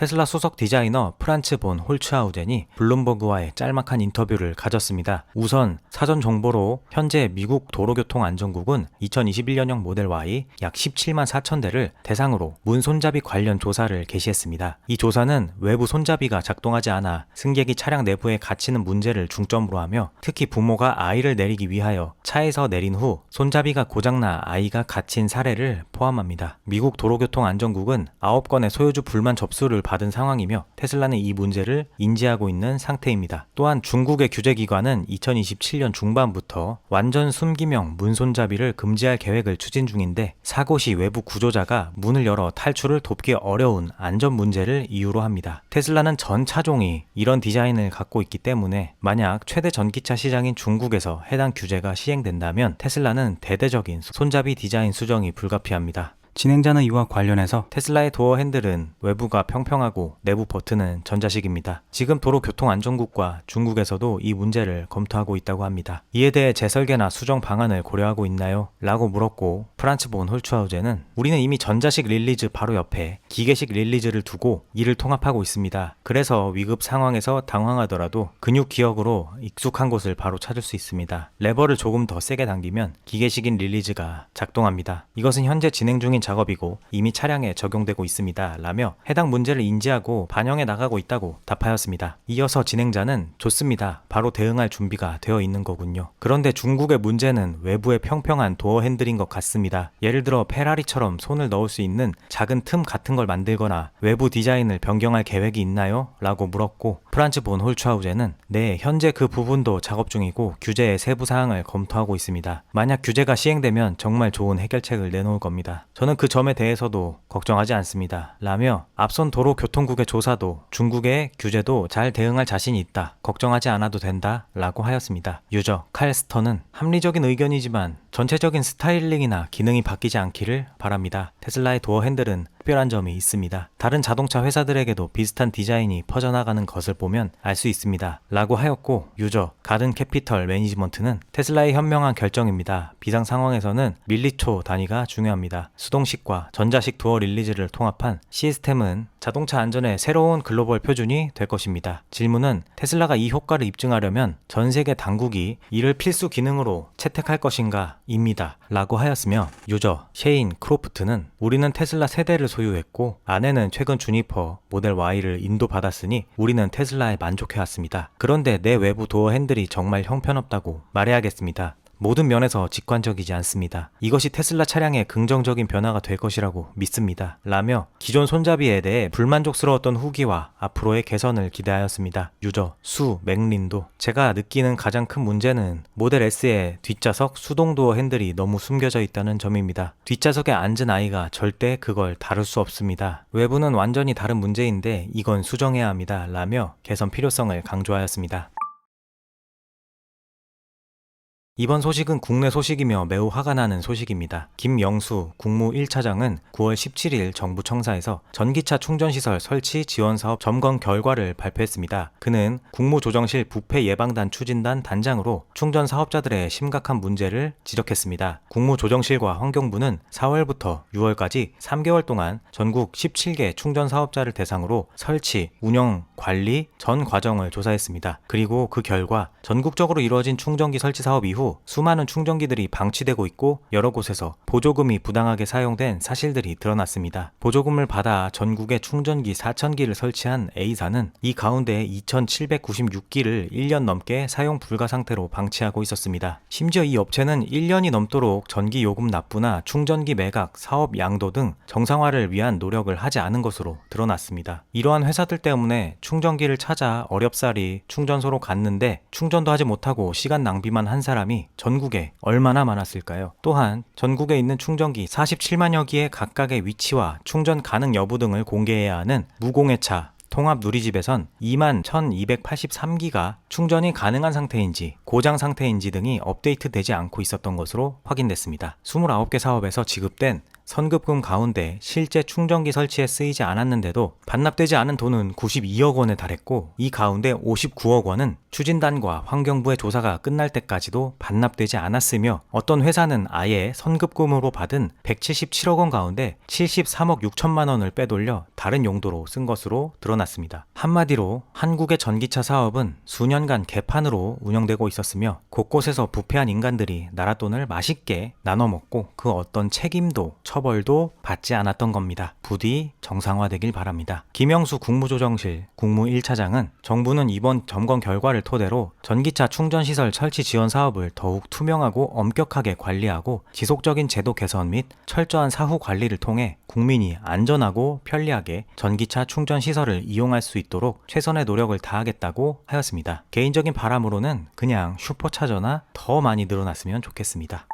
테슬라 소속 디자이너 프란츠 본 홀츠하우젠이 블룸버그와의 짤막한 인터뷰를 가졌습니다. 우선 사전 정보로 현재 미국 도로교통안전국은 2021년형 모델 Y 약 17만 4천 대를 대상으로 문 손잡이 관련 조사를 개시했습니다. 이 조사는 외부 손잡이가 작동하지 않아 승객이 차량 내부에 갇히는 문제를 중점으로 하며 특히 부모가 아이를 내리기 위하여 차에서 내린 후 손잡이가 고장나 아이가 갇힌 사례를 포함합니다. 미국 도로교통안전국은 9건의 소유주 불만 접수를 받은 상황이며 테슬라는 이 문제를 인지하고 있는 상태입니다. 또한 중국의 규제기관은 2027년 중반부터 완전 숨기명 문 손잡이를 금지할 계획을 추진 중인데 사고 시 외부 구조자가 문을 열어 탈출을 돕기 어려운 안전 문제를 이유로 합니다. 테슬라는 전 차종이 이런 디자인을 갖고 있기 때문에 만약 최대 전기차 시장인 중국에서 해당 규제가 시행된다면 테슬라는 대대적인 손잡이 디자인 수정이 불가피합니다. 진행자는 이와 관련해서 테슬라의 도어 핸들은 외부가 평평하고 내부 버튼은 전자식입니다. 지금 도로교통안전국과 중국에서도 이 문제를 검토하고 있다고 합니다. 이에 대해 재설계나 수정 방안을 고려하고 있나요? 라고 물었고 프란츠 본 홀츠하우젠은 우리는 이미 전자식 릴리즈 바로 옆에 기계식 릴리즈를 두고 이를 통합하고 있습니다. 그래서 위급 상황에서 당황하더라도 근육 기억으로 익숙한 곳을 바로 찾을 수 있습니다. 레버를 조금 더 세게 당기면 기계식인 릴리즈가 작동합니다. 이것은 현재 진행 중인 작업이고 이미 차량에 적용되고 있습니다. 라며 해당 문제를 인지하고 반영해 나가고 있다고 답하였습니다. 이어서 진행자는 좋습니다. 바로 대응할 준비가 되어 있는 거군요. 그런데 중국의 문제는 외부의 평평한 도어 핸들인 것 같습니다. 예를 들어 페라리처럼 손을 넣을 수 있는 작은 틈 같은 걸 만들거나 외부 디자인을 변경할 계획이 있나요? 라고 물었고 프란츠 본 홀츠하우젠은 네, 현재 그 부분도 작업 중이고 규제의 세부 사항을 검토하고 있습니다. 만약 규제가 시행되면 정말 좋은 해결책을 내놓을 겁니다. 저는 저는 그 점에 대해서도 걱정하지 않습니다. 라며 앞선 도로교통국의 조사도 중국의 규제도 잘 대응할 자신이 있다. 걱정하지 않아도 된다. 라고 하였습니다. 유저 칼스터는 합리적인 의견이지만 전체적인 스타일링이나 기능이 바뀌지 않기를 바랍니다. 테슬라의 도어 핸들은 특별한 점이 있습니다. 다른 자동차 회사들에게도 비슷한 디자인이 퍼져나가는 것을 보면 알 수 있습니다. 라고 하였고, 유저 가든 캐피털 매니지먼트는 테슬라의 현명한 결정입니다. 비상 상황에서는 밀리초 단위가 중요합니다. 수동식과 전자식 도어 릴리즈를 통합한 시스템은 자동차 안전의 새로운 글로벌 표준이 될 것입니다. 질문은 테슬라가 이 효과를 입증하려면 전 세계 당국이 이를 필수 기능으로 채택할 것인가 입니다. 라고 하였으며, 유저 셰인 크로프트는 우리는 테슬라 세대를 소유했고 아내는 최근 주니퍼 모델 Y를 인도받았으니 우리는 테슬라에 만족해왔습니다. 그런데 내 외부 도어 핸들이 정말 형편없다고 말해야겠습니다. 모든 면에서 직관적이지 않습니다. 이것이 테슬라 차량의 긍정적인 변화가 될 것이라고 믿습니다. 라며 기존 손잡이에 대해 불만족스러웠던 후기와 앞으로의 개선을 기대하였습니다. 유저 수 맥린도 제가 느끼는 가장 큰 문제는 모델 S의 뒷좌석 수동도어 핸들이 너무 숨겨져 있다는 점입니다. 뒷좌석에 앉은 아이가 절대 그걸 다룰 수 없습니다. 외부는 완전히 다른 문제인데 이건 수정해야 합니다. 라며 개선 필요성을 강조하였습니다. 이번 소식은 국내 소식이며 매우 화가 나는 소식입니다. 김영수 국무 1차장은 9월 17일 정부 청사에서 전기차 충전시설 설치 지원 사업 점검 결과를 발표했습니다. 그는 국무조정실 부패 예방단 추진단 단장으로 충전 사업자들의 심각한 문제를 지적했습니다. 국무조정실과 환경부는 4월부터 6월까지 3개월 동안 전국 17개 충전 사업자를 대상으로 설치, 운영, 관리 전 과정을 조사했습니다. 그리고 그 결과 전국적으로 이루어진 충전기 설치 사업 이후 수많은 충전기들이 방치되고 있고 여러 곳에서 보조금이 부당하게 사용된 사실들이 드러났습니다. 보조금을 받아 전국에 충전기 4,000기를 설치한 A사는 이 가운데 2,796기를 1년 넘게 사용 불가 상태로 방치하고 있었습니다. 심지어 이 업체는 1년이 넘도록 전기 요금 납부나 충전기 매각, 사업 양도 등 정상화를 위한 노력을 하지 않은 것으로 드러났습니다. 이러한 회사들 때문에 충전기를 찾아 어렵사리 충전소로 갔는데 충전도 하지 못하고 시간 낭비만 한 사람이 전국에 얼마나 많았을까요? 또한 전국에 있는 충전기 47만여 기의 각각의 위치와 충전 가능 여부 등을 공개해야 하는 무공해차 통합 누리집에선 21,283기가 충전이 가능한 상태인지 고장 상태인지 등이 업데이트되지 않고 있었던 것으로 확인됐습니다. 29개 사업에서 지급된 선급금 가운데 실제 충전기 설치에 쓰이지 않았는데도 반납되지 않은 돈은 92억 원에 달했고 이 가운데 59억 원은 추진단과 환경부의 조사가 끝날 때까지도 반납되지 않았으며 어떤 회사는 아예 선급금으로 받은 177억 원 가운데 73억 6천만 원을 빼돌려 다른 용도로 쓴 것으로 드러났습니다. 한마디로 한국의 전기차 사업은 수년간 개판으로 운영되고 있었으며 곳곳에서 부패한 인간들이 나라 돈을 맛있게 나눠먹고 그 어떤 책임도 처벌도 받지 않았던 겁니다. 부디 정상화되길 바랍니다. 김영수 국무조정실 국무 1차장은 정부는 이번 점검 결과를 토대로 전기차 충전시설 설치 지원 사업을 더욱 투명하고 엄격하게 관리하고 지속적인 제도 개선 및 철저한 사후 관리를 통해 국민이 안전하고 편리하게 전기차 충전시설을 이용할 수 있도록 최선의 노력을 다하겠다고 하였습니다. 개인적인 바람으로는 그냥 슈퍼차저나 더 많이 늘어났으면 좋겠습니다.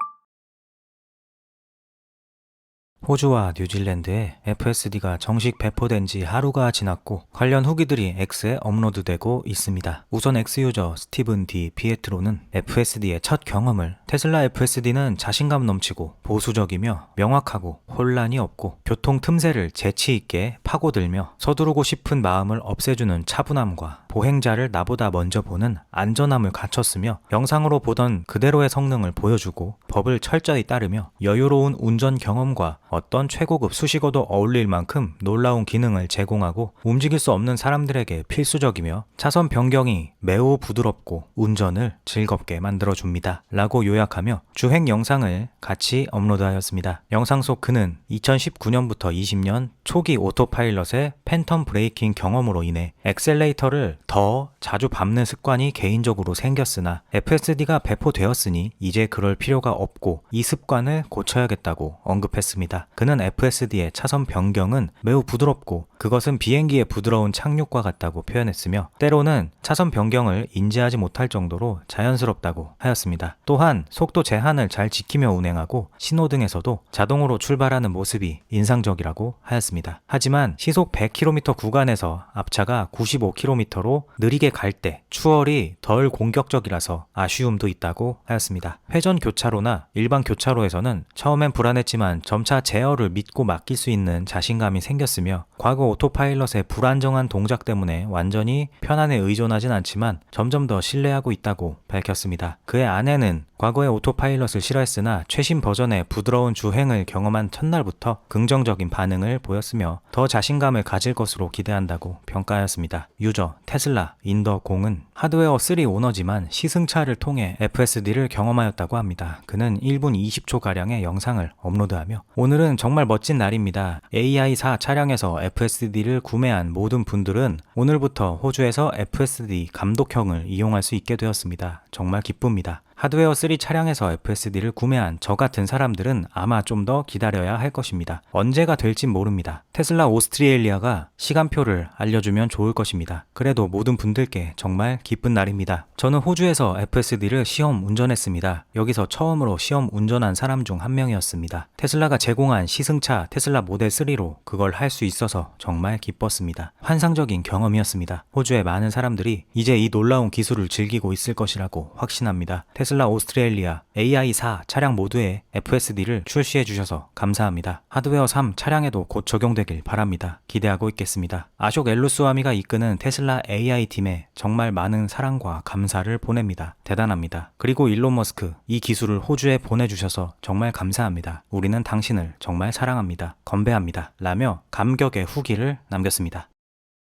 호주와 뉴질랜드에 FSD가 정식 배포된 지 하루가 지났고 관련 후기들이 X에 업로드되고 있습니다. 우선 X 유저 스티븐 D. 피에트로는 FSD의 첫 경험을 테슬라 FSD는 자신감 넘치고 보수적이며 명확하고 혼란이 없고 교통 틈새를 재치 있게 파고들며 서두르고 싶은 마음을 없애주는 차분함과 보행자를 나보다 먼저 보는 안전함을 갖췄으며 영상으로 보던 그대로의 성능을 보여주고 법을 철저히 따르며 여유로운 운전 경험과 어떤 최고급 수식어도 어울릴 만큼 놀라운 기능을 제공하고 움직일 수 없는 사람들에게 필수적이며 차선 변경이 매우 부드럽고 운전을 즐겁게 만들어줍니다. 라고 요약하며 주행 영상을 같이 업로드하였습니다. 영상 속 그는 2019년부터 20년 초기 오토파일럿의 팬텀 브레이킹 경험으로 인해 엑셀레이터를 더 자주 밟는 습관이 개인적으로 생겼으나 FSD가 배포되었으니 이제 그럴 필요가 없고 이 습관을 고쳐야겠다고 언급했습니다. 그는 FSD의 차선 변경은 매우 부드럽고 그것은 비행기의 부드러운 착륙과 같다고 표현했으며 때로는 차선 변경을 인지하지 못할 정도로 자연스럽다고 하였습니다. 또한 속도 제한을 잘 지키며 운행하고 신호등에서도 자동으로 출발하는 모습이 인상적이라고 하였습니다. 하지만 시속 100km 구간에서 앞차가 95km로 느리게 갈 때 추월이 덜 공격적이라서 아쉬움도 있다고 하였습니다. 회전 교차로나 일반 교차로에서는 처음엔 불안했지만 점차 제어를 믿고 맡길 수 있는 자신감이 생겼으며 과거 오토파일럿의 불안정한 동작 때문에 완전히 편안에 의존하진 않지만 점점 더 신뢰하고 있다고 밝혔습니다. 그의 아내는 과거의 오토파일럿을 싫어했으나 최신 버전의 부드러운 주행을 경험한 첫날부터 긍정적인 반응을 보였으며 더 자신감을 가질 것으로 기대한다고 평가하였습니다. 유저 테슬라 인더공은 하드웨어 3 오너지만 시승차를 통해 FSD를 경험하였다고 합니다. 그는 1분 20초가량의 영상을 업로드하며 오늘은 정말 멋진 날입니다. AI4 차량에서 FSD를 구매한 모든 분들은 오늘부터 호주에서 FSD 감독형을 이용할 수 있게 되었습니다. 정말 기쁩니다. 하드웨어 3 차량에서 FSD를 구매한 저 같은 사람들은 아마 좀 더 기다려야 할 것입니다. 언제가 될진 모릅니다. 테슬라 오스트레일리아가 시간표를 알려주면 좋을 것입니다. 그래도 모든 분들께 정말 기쁜 날입니다. 저는 호주에서 FSD를 시험 운전했습니다. 여기서 처음으로 시험 운전한 사람 중 한 명이었습니다. 테슬라가 제공한 시승차 테슬라 모델 3로 그걸 할 수 있어서 정말 기뻤습니다. 환상적인 경험이었습니다. 호주의 많은 사람들이 이제 이 놀라운 기술을 즐기고 있을 것이라고 확신합니다. 테슬라 오스트레일리아 AI4 차량 모두에 FSD를 출시해 주셔서 감사합니다. 하드웨어 3 차량에도 곧 적용되길 바랍니다. 기대하고 있겠습니다. 아숍 엘루스와미가 이끄는 테슬라 AI 팀에 정말 많은 사랑과 감사를 보냅니다. 대단합니다. 그리고 일론 머스크, 이 기술을 호주에 보내주셔서 정말 감사합니다. 우리는 당신을 정말 사랑합니다. 건배합니다. 라며 감격의 후기를 남겼습니다.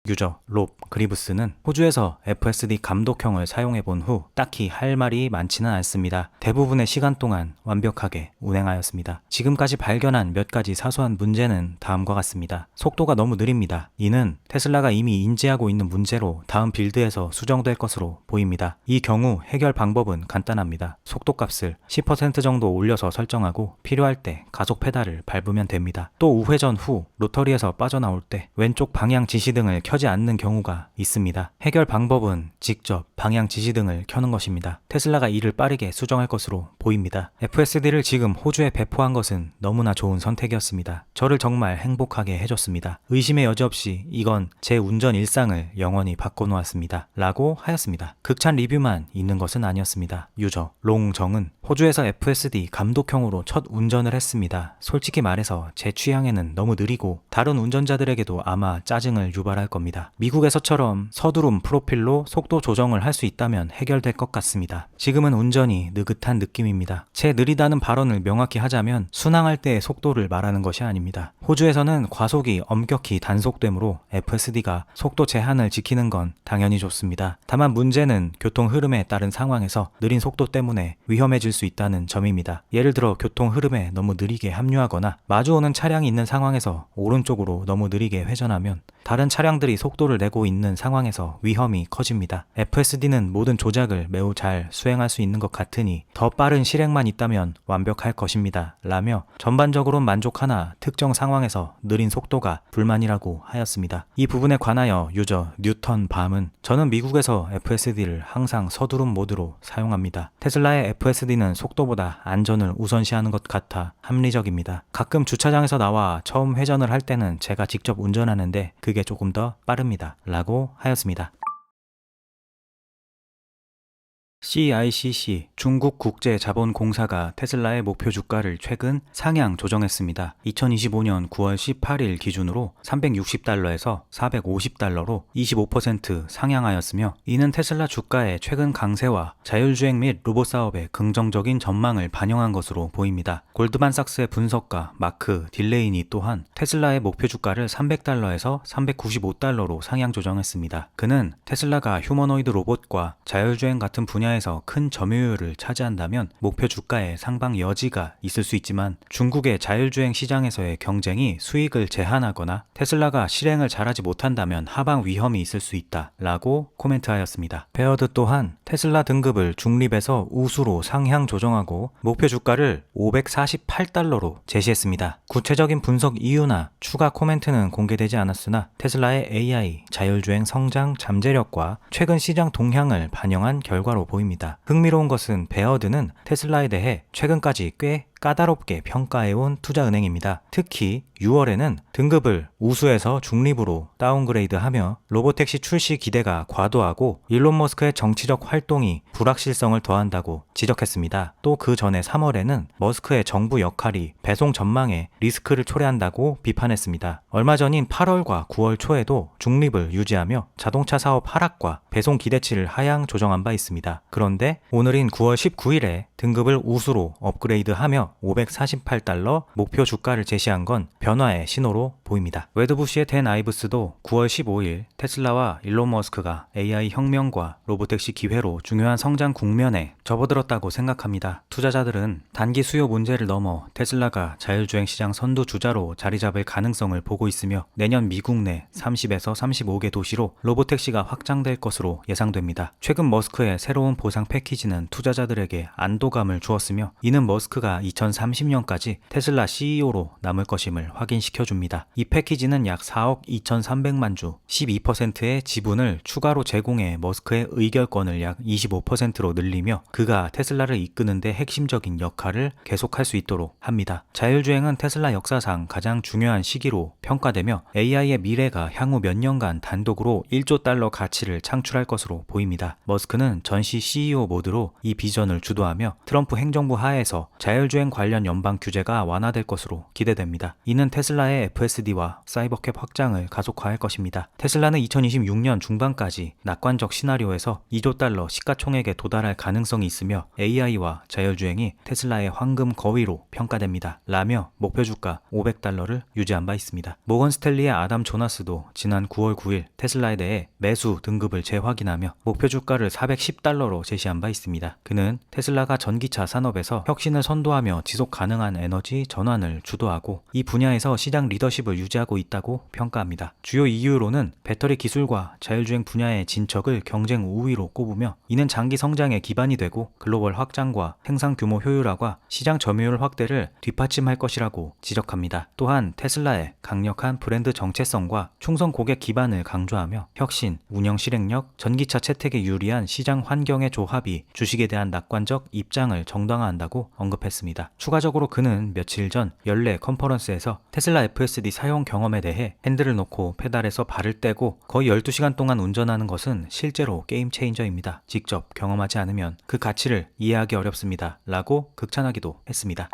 유저 롭 그리브스는 호주에서 FSD 감독형을 사용해본 후 딱히 할 말이 많지는 않습니다. 대부분의 시간 동안 완벽하게 운행하였습니다. 지금까지 발견한 몇 가지 사소한 문제는 다음과 같습니다. 속도가 너무 느립니다. 이는 테슬라가 이미 인지하고 있는 문제로 다음 빌드에서 수정될 것으로 보입니다. 이 경우 해결 방법은 간단합니다. 속도값을 10% 정도 올려서 설정하고 필요할 때 가속 페달을 밟으면 됩니다. 또 우회전 후 로터리에서 빠져나올 때 왼쪽 방향 지시등을 켜지 않는 경우가 있습니다. 해결 방법은 직접 방향 지시등을 켜는 것입니다. 테슬라가 이를 빠르게 수정할 것으로 보입니다. FSD를 지금 호주에 배포한 것은 너무나 좋은 선택이었습니다. 저를 정말 행복하게 해줬습니다. 의심의 여지 없이 이건 제 운전 일상을 영원히 바꿔놓았습니다. 라고 하였습니다. 극찬 리뷰만 있는 것은 아니었습니다. 유저 롱정은 호주에서 FSD 감독형으로 첫 운전을 했습니다. 솔직히 말해서 제 취향에는 너무 느리고 다른 운전자들에게도 아마 짜증을 유발할 겁니다. 미국에서처럼 서두름 프로필로 속도 조정을 할 수 있다면 해결될 것 같습니다. 지금은 운전이 느긋한 느낌입니다. 제 느리다는 발언을 명확히 하자면 순항할 때의 속도를 말하는 것이 아닙니다. 호주에서는 과속이 엄격히 단속되므로 FSD가 속도 제한을 지키는 건 당연히 좋습니다. 다만 문제는 교통 흐름에 따른 상황에서 느린 속도 때문에 위험해질 수 있다는 점입니다. 예를 들어 교통 흐름에 너무 느리게 합류하거나 마주오는 차량이 있는 상황에서 오른쪽으로 너무 느리게 회전하면 다른 차량들이 속도를 내고 있는 상황에서 위험이 커집니다. FSD는 모든 조작을 매우 잘 수행할 수 있는 것 같으니 더 빠른 실행만 있다면 완벽할 것입니다. 라며 전반적으로 만족하나 특정 상황에서 느린 속도가 불만이라고 하였습니다. 이 부분에 관하여 유저 뉴턴 밤은 저는 미국에서 FSD를 항상 서두름 모드로 사용합니다. 테슬라의 FSD는 속도보다 안전을 우선시하는 것 같아 합리적입니다. 가끔 주차장에서 나와 처음 회전을 할 때는 제가 직접 운전하는데 그게 조금 더 빠릅니다. 라고 하였습니다. CICC 중국국제자본공사가 테슬라의 목표 주가를 최근 상향 조정했습니다. 2025년 9월 18일 기준으로 360달러에서 450달러로 25% 상향하였으며 이는 테슬라 주가의 최근 강세와 자율주행 및 로봇 사업의 긍정적인 전망을 반영한 것으로 보입니다. 골드만삭스의 분석가 마크 딜레이니 또한 테슬라의 목표 주가를 300달러에서 395달러로 상향 조정했습니다. 그는 테슬라가 휴머노이드 로봇과 자율주행 같은 분야에서 시장에서 큰 점유율을 차지한다면 목표 주가의 상방 여지가 있을 수 있지만 중국의 자율주행 시장에서의 경쟁이 수익을 제한하거나 테슬라가 실행을 잘하지 못한다면 하방 위험이 있을 수 있다 라고 코멘트하였습니다. 베어드 또한 테슬라 등급을 중립에서 우수로 상향 조정하고 목표 주가를 $548로 제시했습니다. 구체적인 분석 이유나 추가 코멘트는 공개되지 않았으나 테슬라의 AI, 자율주행 성장 잠재력과 최근 시장 동향을 반영한 결과로 보입니다. 흥미로운 것은 베어드는 테슬라에 대해 최근까지 꽤 까다롭게 평가해온 투자은행입니다. 특히 6월에는 등급을 우수에서 중립으로 다운그레이드하며 로보택시 출시 기대가 과도하고 일론 머스크의 정치적 활동이 불확실성을 더한다고 지적했습니다. 또 그 전에 3월에는 머스크의 정부 역할이 배송 전망에 리스크를 초래한다고 비판했습니다. 얼마 전인 8월과 9월 초에도 중립을 유지하며 자동차 사업 하락과 배송 기대치를 하향 조정한 바 있습니다. 그런데 오늘인 9월 19일에 등급을 우수로 업그레이드하며 $548 목표 주가를 제시한 건 변화의 신호로 보입니다. 웨드부시의 댄 아이브스도 9월 15일 테슬라와 일론 머스크가 AI 혁명과 로보택시 기회로 중요한 성장 국면에 접어들었다고 생각합니다. 투자자들은 단기 수요 문제를 넘어 테슬라가 자율주행 시장 선두주자로 자리 잡을 가능성을 보고 있으며 내년 미국 내 30에서 35개 도시로 로보택시가 확장될 것으로 예상됩니다. 최근 머스크의 새로운 보상 패키지는 투자자들에게 안도감을 주었으며 이는 머스크가 2030년까지 테슬라 CEO로 남을 것임을 확인시켜줍니다. 이 패키지는 약 4억 2,300만 주, 12%의 지분을 추가로 제공해 머스크의 의결권을 약 25%로 늘리며 그가 테슬라를 이끄는 데 핵심적인 역할을 계속할 수 있도록 합니다. 자율주행은 테슬라 역사상 가장 중요한 시기로 평가되며 AI의 미래가 향후 몇 년간 단독으로 1조 달러 가치를 창출할 것으로 보입니다. 머스크는 전시 CEO 모드로 이 비전을 주도하며 트럼프 행정부 하에서 자율주행 관련 연방 규제가 완화될 것으로 기대됩니다. 이는 테슬라의 FSD와 사이버캡 확장을 가속화할 것입니다. 테슬라는 2026년 중반까지 낙관적 시나리오에서 2조 달러 시가총액에 도달할 가능성이 있으며 AI와 자율주행이 테슬라의 황금 거위로 평가됩니다. 라며 목표 주가 $500를 유지한 바 있습니다. 모건 스탠리의 아담 조나스도 지난 9월 9일 테슬라에 대해 매수 등급을 재확인하며 목표 주가를 $410로 제시한 바 있습니다. 그는 테슬라가 전기차 산업에서 혁신을 선도하며 지속 가능한 에너지 전환을 주도하고 이 분야에서 시장 리더십을 유지하고 있다고 평가합니다. 주요 이유로는 배터리 기술과 자율주행 분야의 진척을 경쟁 우위로 꼽으며 이는 장기 성장의 기반이 되고 글로벌 확장과 생산 규모 효율화와 시장 점유율 확대를 뒷받침할 것이라고 지적합니다. 또한 테슬라의 강력한 브랜드 정체성과 충성 고객 기반을 강조하며 혁신, 운영 실행력, 전기차 채택에 유리한 시장 환경의 조합이 주식에 대한 낙관적 입장을 정당화한다고 언급했습니다. 추가적으로 그는 며칠 전 연례 컨퍼런스에서 테슬라 FSD 사용 경험에 대해 핸들을 놓고 페달에서 발을 떼고 거의 12시간 동안 운전하는 것은 실제로 게임 체인저입니다. 직접 경험하지 않으면 그 가치를 이해하기 어렵습니다. 라고 극찬하기도 했습니다.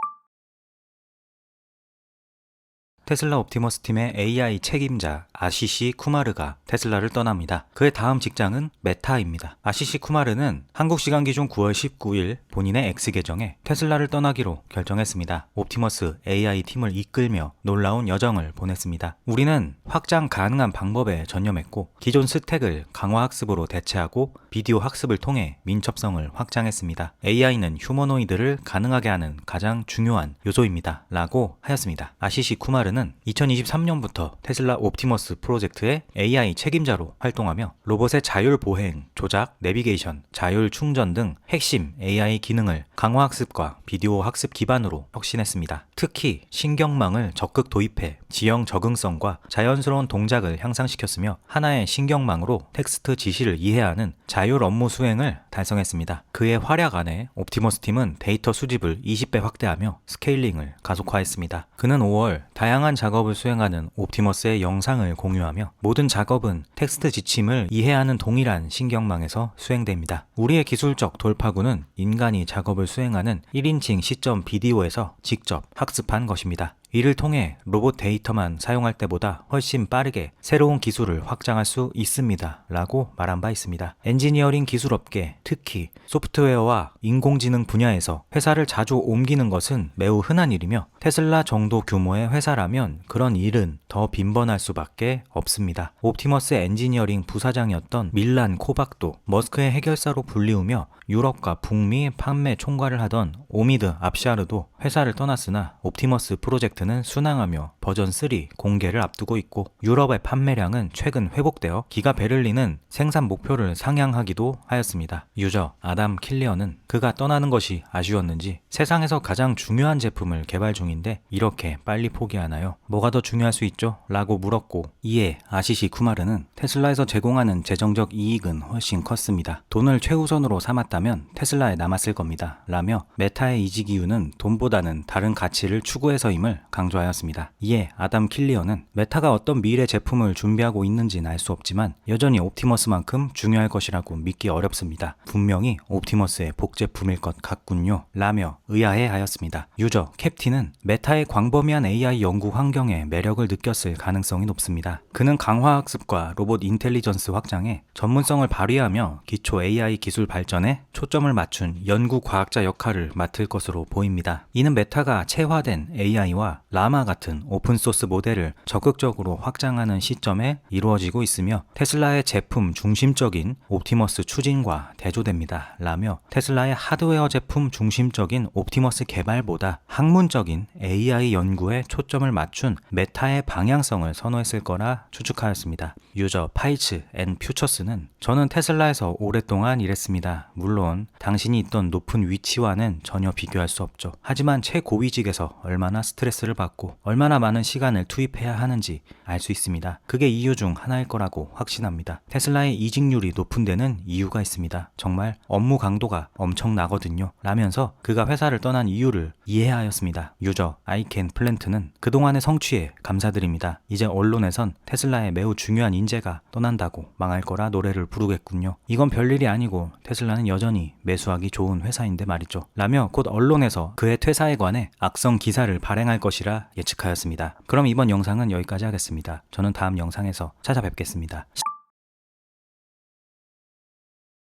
테슬라 옵티머스 팀의 AI 책임자 아시시 쿠마르가 테슬라를 떠납니다. 그의 다음 직장은 메타입니다. 아시시 쿠마르는 한국 시간 기준 9월 19일 본인의 X 계정에 테슬라를 떠나기로 결정했습니다. 옵티머스 AI 팀을 이끌며 놀라운 여정을 보냈습니다. 우리는 확장 가능한 방법에 전념했고 기존 스택을 강화 학습으로 대체하고 비디오 학습을 통해 민첩성을 확장했습니다. AI는 휴머노이드를 가능하게 하는 가장 중요한 요소입니다. 라고 하였습니다. 아시시 쿠마르는 2023년부터 테슬라 옵티머스 프로젝트의 AI 책임자로 활동하며 로봇의 자율 보행, 조작, 내비게이션, 자율 충전 등 핵심 AI 기능을 강화 학습과 비디오 학습 기반으로 혁신했습니다. 특히 신경망을 적극 도입해 지형 적응성과 자연스러운 동작을 향상시켰으며 하나의 신경망으로 텍스트 지시를 이해하는 자율 업무 수행을 달성했습니다. 그의 활약 안에 옵티머스 팀은 데이터 수집을 20배 확대하며 스케일링을 가속화했습니다. 그는 5월 다양한 작업을 수행하는 옵티머스의 영상을 공유하며 모든 작업은 텍스트 지침을 이해하는 동일한 신경망에서 수행됩니다. 우리의 기술적 돌파구는 인간이 작업을 수행하는 1인칭 시점 비디오에서 직접 학습한 것입니다. 이를 통해 로봇 데이터만 사용할 때보다 훨씬 빠르게 새로운 기술을 확장할 수 있습니다. 라고 말한 바 있습니다. 엔지니어링 기술업계, 특히 소프트웨어와 인공지능 분야에서 회사를 자주 옮기는 것은 매우 흔한 일이며 테슬라 정도 규모의 회사라면 그런 일은 더 빈번할 수밖에 없습니다. 옵티머스 엔지니어링 부사장이었던 밀란 코박도 머스크의 해결사로 불리우며 유럽과 북미 판매 총괄을 하던 오미드 압샤르도 회사를 떠났으나 옵티머스 프로젝트는 순항하며 버전 3 공개를 앞두고 있고 유럽의 판매량은 최근 회복되어 기가 베를린은 생산 목표를 상향하기도 하였습니다. 유저 아담 킬리언은 그가 떠나는 것이 아쉬웠는지 세상에서 가장 중요한 제품을 개발 중인데 이렇게 빨리 포기하나요? 뭐가 더 중요할 수 있죠? 라고 물었고 이에 아시시 쿠마르는 테슬라에서 제공하는 재정적 이익은 훨씬 컸습니다. 돈을 최우선으로 삼았다면 테슬라에 남았을 겁니다. 라며 메타의 이직 이유는 돈보다는 다른 가치를 추구해서임을 강조하였습니다. 이에 아담 킬리언은 메타가 어떤 미래 제품을 준비하고 있는지는 알 수 없지만 여전히 옵티머스만큼 중요할 것이라고 믿기 어렵습니다. 분명히 옵티머스의 복제품일 것 같군요. 라며 의아해하였습니다. 유저 캡틴은 메타의 광범위한 AI 연구 환경에 매력을 느꼈을 가능성이 높습니다. 그는 강화학습과 로봇 인텔리전스 확장에 전문성을 발휘하며 기초 AI 기술 발전에 초점을 맞춘 연구 과학자 역할을 맡을 것으로 보입니다. 이는 메타가 체화된 AI와 라마 같은 오픈소스 모델을 적극적으로 확장하는 시점에 이루어지고 있으며 테슬라의 제품 중심적인 옵티머스 추진과 대조됩니다. 라며 테슬라의 하드웨어 제품 중심적인 옵티머스 개발보다 학문적인 AI 연구에 초점을 맞춘 메타의 방향성을 선호했을 거라 추측하였습니다. 유저 파이츠 앤 퓨처스는 저는 테슬라에서 오랫동안 일했습니다. 물론 당신이 있던 높은 위치와는 전혀 비교할 수 없죠. 하지만 최고위직에서 얼마나 스트레스를 받고 얼마나 많은 시간을 투입해야 하는지 알 수 있습니다. 그게 이유 중 하나일 거라고 확신합니다. 테슬라의 이직률이 높은 데는 이유가 있습니다. 정말 업무 강도가 엄청나거든요. 라면서 그가 회사를 떠난 이유를 이해하였습니다. 유저 아이켄 플랜트는 그동안의 성취에 감사드립니다. 이제 언론에선 테슬라의 매우 중요한 인재가 떠난다고 망할 거라 노래를 부르겠군요. 이건 별일이 아니고 테슬라는 여전히 매수하기 좋은 회사인데 말이죠. 라며 곧 언론에서 그의 퇴사에 관해 악성 기사를 발행할 것이라 예측하였습니다. 그럼 이번 영상은 여기까지 하겠습니다. 저는 다음 영상에서 찾아뵙겠습니다.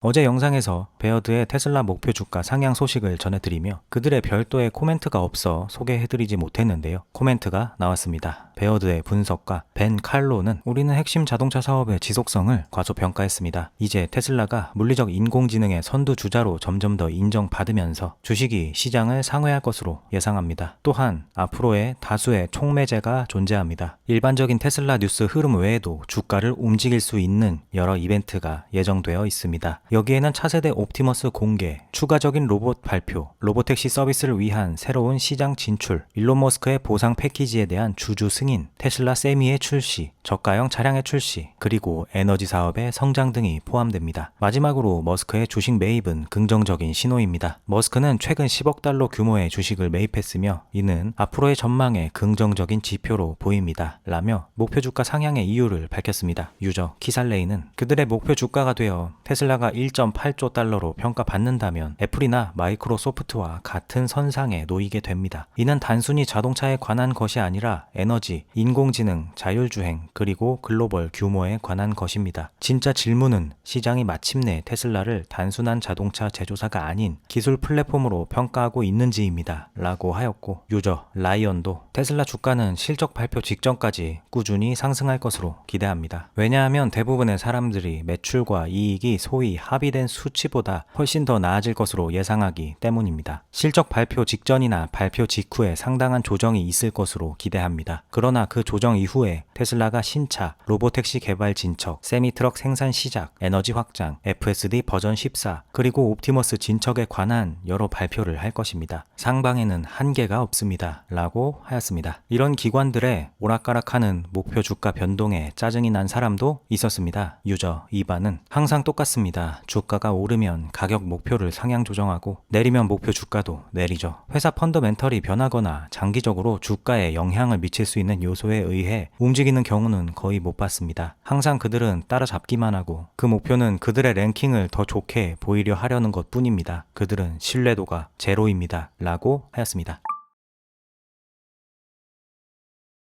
어제 영상에서 베어드의 테슬라 목표 주가 상향 소식을 전해드리며 그들의 별도의 코멘트가 없어 소개해드리지 못했는데요. 코멘트가 나왔습니다. 베어드의 분석가 벤 칼로는 우리는 핵심 자동차 사업의 지속성을 과소평가했습니다. 이제 테슬라가 물리적 인공지능의 선두주자로 점점 더 인정받으면서 주식이 시장을 상회할 것으로 예상합니다. 또한 앞으로의 다수의 총매제가 존재합니다. 일반적인 테슬라 뉴스 흐름 외에도 주가를 움직일 수 있는 여러 이벤트가 예정되어 있습니다. 여기에는 차세대 옵티머스 공개, 추가적인 로봇 발표, 로보택시 서비스를 위한 새로운 시장 진출, 일론 머스크의 보상 패키지에 대한 주주 승인, 테슬라 세미의 출시, 저가형 차량의 출시, 그리고 에너지 사업의 성장 등이 포함됩니다. 마지막으로 머스크의 주식 매입은 긍정적인 신호입니다. 머스크는 최근 10억 달러 규모의 주식을 매입했으며 이는 앞으로의 전망에 긍정적인 지표로 보입니다. 라며 목표 주가 상향의 이유를 밝혔습니다. 유저 키살레이는 그들의 목표 주가가 되어 테슬라가 1.8조 달러로 평가받는다면 애플이나 마이크로소프트와 같은 선상에 놓이게 됩니다. 이는 단순히 자동차에 관한 것이 아니라 에너지, 인공지능, 자율주행, 그리고 글로벌 규모에 관한 것입니다. 진짜 질문은 시장이 마침내 테슬라를 단순한 자동차 제조사가 아닌 기술 플랫폼으로 평가하고 있는지입니다. 라고 하였고 유저 라이언도 테슬라 주가는 실적 발표 직전까지 꾸준히 상승할 것으로 기대합니다. 왜냐하면 대부분의 사람들이 매출과 이익이 소위 합의된 수치보다 훨씬 더 나아질 것으로 예상하기 때문입니다. 실적 발표 직전이나 발표 직후에 상당한 조정이 있을 것으로 기대합니다. 그러나 그 조정 이후에 테슬라가 신차, 로보택시 개발 진척, 세미트럭 생산 시작, 에너지 확장, FSD 버전 14, 그리고 옵티머스 진척에 관한 여러 발표를 할 것입니다. 상방에는 한계가 없습니다. 라고 하였습니다. 이런 기관들의 오락가락하는 목표 주가 변동에 짜증이 난 사람도 있었습니다. 유저 이반은 항상 똑같습니다. 주가가 오르면 가격 목표를 상향 조정하고 내리면 목표 주가도 내리죠. 회사 펀더멘털이 변하거나 장기적으로 주가에 영향을 미칠 수 있는 요소에 의해 움직이는 경우는 거의 못 봤습니다. 항상 그들은 따라잡기만 하고 그 목표는 그들의 랭킹을 더 좋게 보이려 하려는 것 뿐입니다. 그들은 신뢰도가 제로입니다. 라고 하였습니다.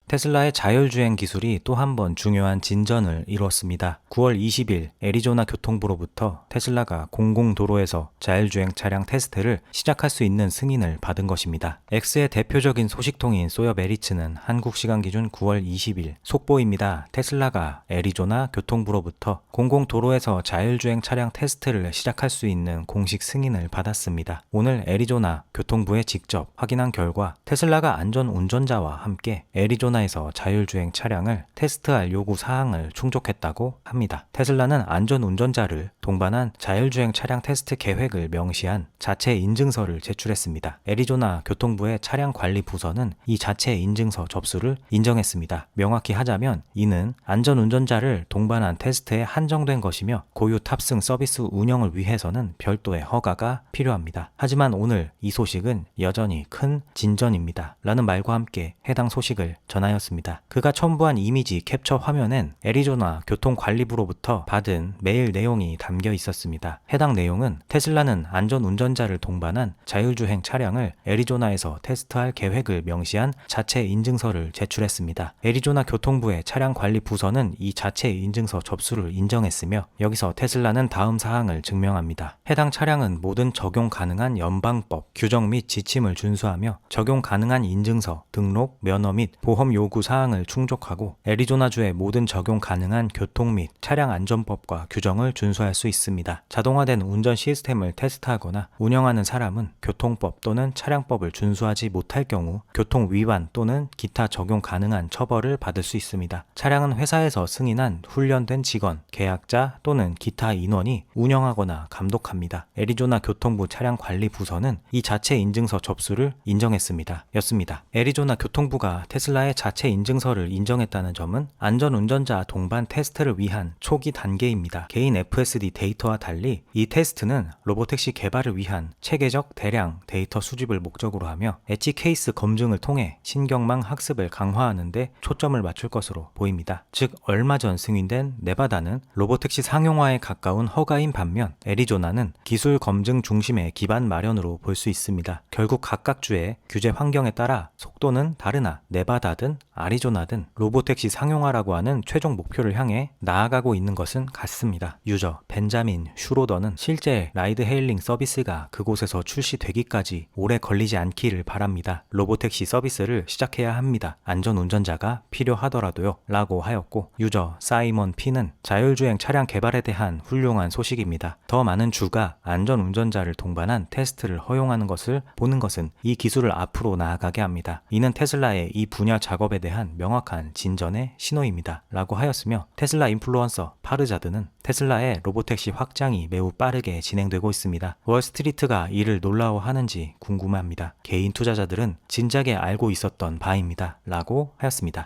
테슬라의 자율주행 기술이 또 한 번 중요한 진전을 이루었습니다. 9월 20일 애리조나 교통부로부터 테슬라가 공공도로에서 자율주행 차량 테스트를 시작할 수 있는 승인을 받은 것입니다. X의 대표적인 소식통인 소여메리츠는 한국 시간 기준 9월 20일 속보입니다. 테슬라가 애리조나 교통부로부터 공공도로에서 자율주행 차량 테스트를 시작할 수 있는 공식 승인을 받았습니다. 오늘 애리조나 교통부에 직접 확인한 결과 테슬라가 안전운전자와 함께 애리조나에서 자율주행 차량을 테스트할 요구 사항을 충족했다고 합니다. 테슬라는 안전운전자를 동반한 자율주행 차량 테스트 계획을 명시한 자체 인증서를 제출했습니다. 애리조나 교통부의 차량 관리 부서는 이 자체 인증서 접수를 인정했습니다. 명확히 하자면 이는 안전운전자를 동반한 테스트에 한정된 것이며 고유 탑승 서비스 운영을 위해서는 별도의 허가가 필요합니다. 하지만 오늘 이 소식은 여전히 큰 진전입니다. 라는 말과 함께 해당 소식을 전하였습니다. 그가 첨부한 이미지 캡처 화면엔 애리조나 교통관리부로부터 받은 메일 내용이 담겨 있었습니다. 해당 내용은 테슬라는 안전운전자를 동반한 자율주행 차량을 애리조나에서 테스트할 계획을 명시한 자체 인증서를 제출했습니다. 애리조나 교통부의 차량관리부서는 이 자체 인증서 접수를 인정했으며 여기서 테슬라는 다음 사항을 증명합니다. 해당 차량은 모든 적용 가능한 연방법, 규정 및 지침을 준수하며 적용 가능한 인증서, 등록, 면허 및 보험 요구 사항을 충족하고 애리조나주의 모든 적용 가능한 교통 및 차량 안전법과 규정을 준수할 수 있습니다. 자동화된 운전 시스템을 테스트하거나 운영하는 사람은 교통법 또는 차량법을 준수하지 못할 경우 교통 위반 또는 기타 적용 가능한 처벌을 받을 수 있습니다. 차량은 회사에서 승인한 훈련된 직원, 계약자 또는 기타 인원이 운영하거나 감독합니다. 애리조나 교통부 차량관리부서는 이 자체 인증서 접수를 인정했습니다. 였습니다. 애리조나 교통부가 테슬라의 자체 인증서를 인정했다는 점은 안전운전자 동반 테스트를 위한 초기 단계입니다. 개인 FSD 데이터와 달리 이 테스트는 로보택시 개발을 위한 체계적 대량 데이터 수집을 목적으로 하며 엣지 케이스 검증을 통해 신경망 학습을 강화하는 데 초점을 맞출 것으로 보입니다. 즉 얼마 전 승인된 네바다는 로보택시 상용화에 가까운 허가인 반면 애리조나는 기술 검증 중심의 기반 마련으로 볼 수 있습니다. 결국 각각 주의 규제 환경에 따라 속도는 다르나 네바다든 아리조나든 로보택시 상용화라고 하는 최종 목표를 향해 나아가고 있는 것은 같습니다. 유저 벤자민 슈로더는 실제 라이드 헤일링 서비스가 그곳에서 출시되기까지 오래 걸리지 않기를 바랍니다. 로보택시 서비스를 시작해야 합니다. 안전운전자가 필요하더라도요. 라고 하였고 유저 사이먼 피는 자율주행 차량 개발에 대한 훌륭한 소식입니다. 더 많은 주가 안전운전자를 동반한 테스트를 허용하는 것을 보는 것은 이 기술을 앞으로 나아가게 합니다. 이는 테슬라의 이 분야 작업에 대한 명확한 진전의 신호입니다. 라고 하였으며 테슬라 인플루언서 파르자드는 테슬라의 로보택시 확장이 매우 빠르게 진행되고 있습니다. 월스트리트가 이를 놀라워하는지 궁금합니다. 개인 투자자들은 진작에 알고 있었던 바입니다. 라고 하였습니다.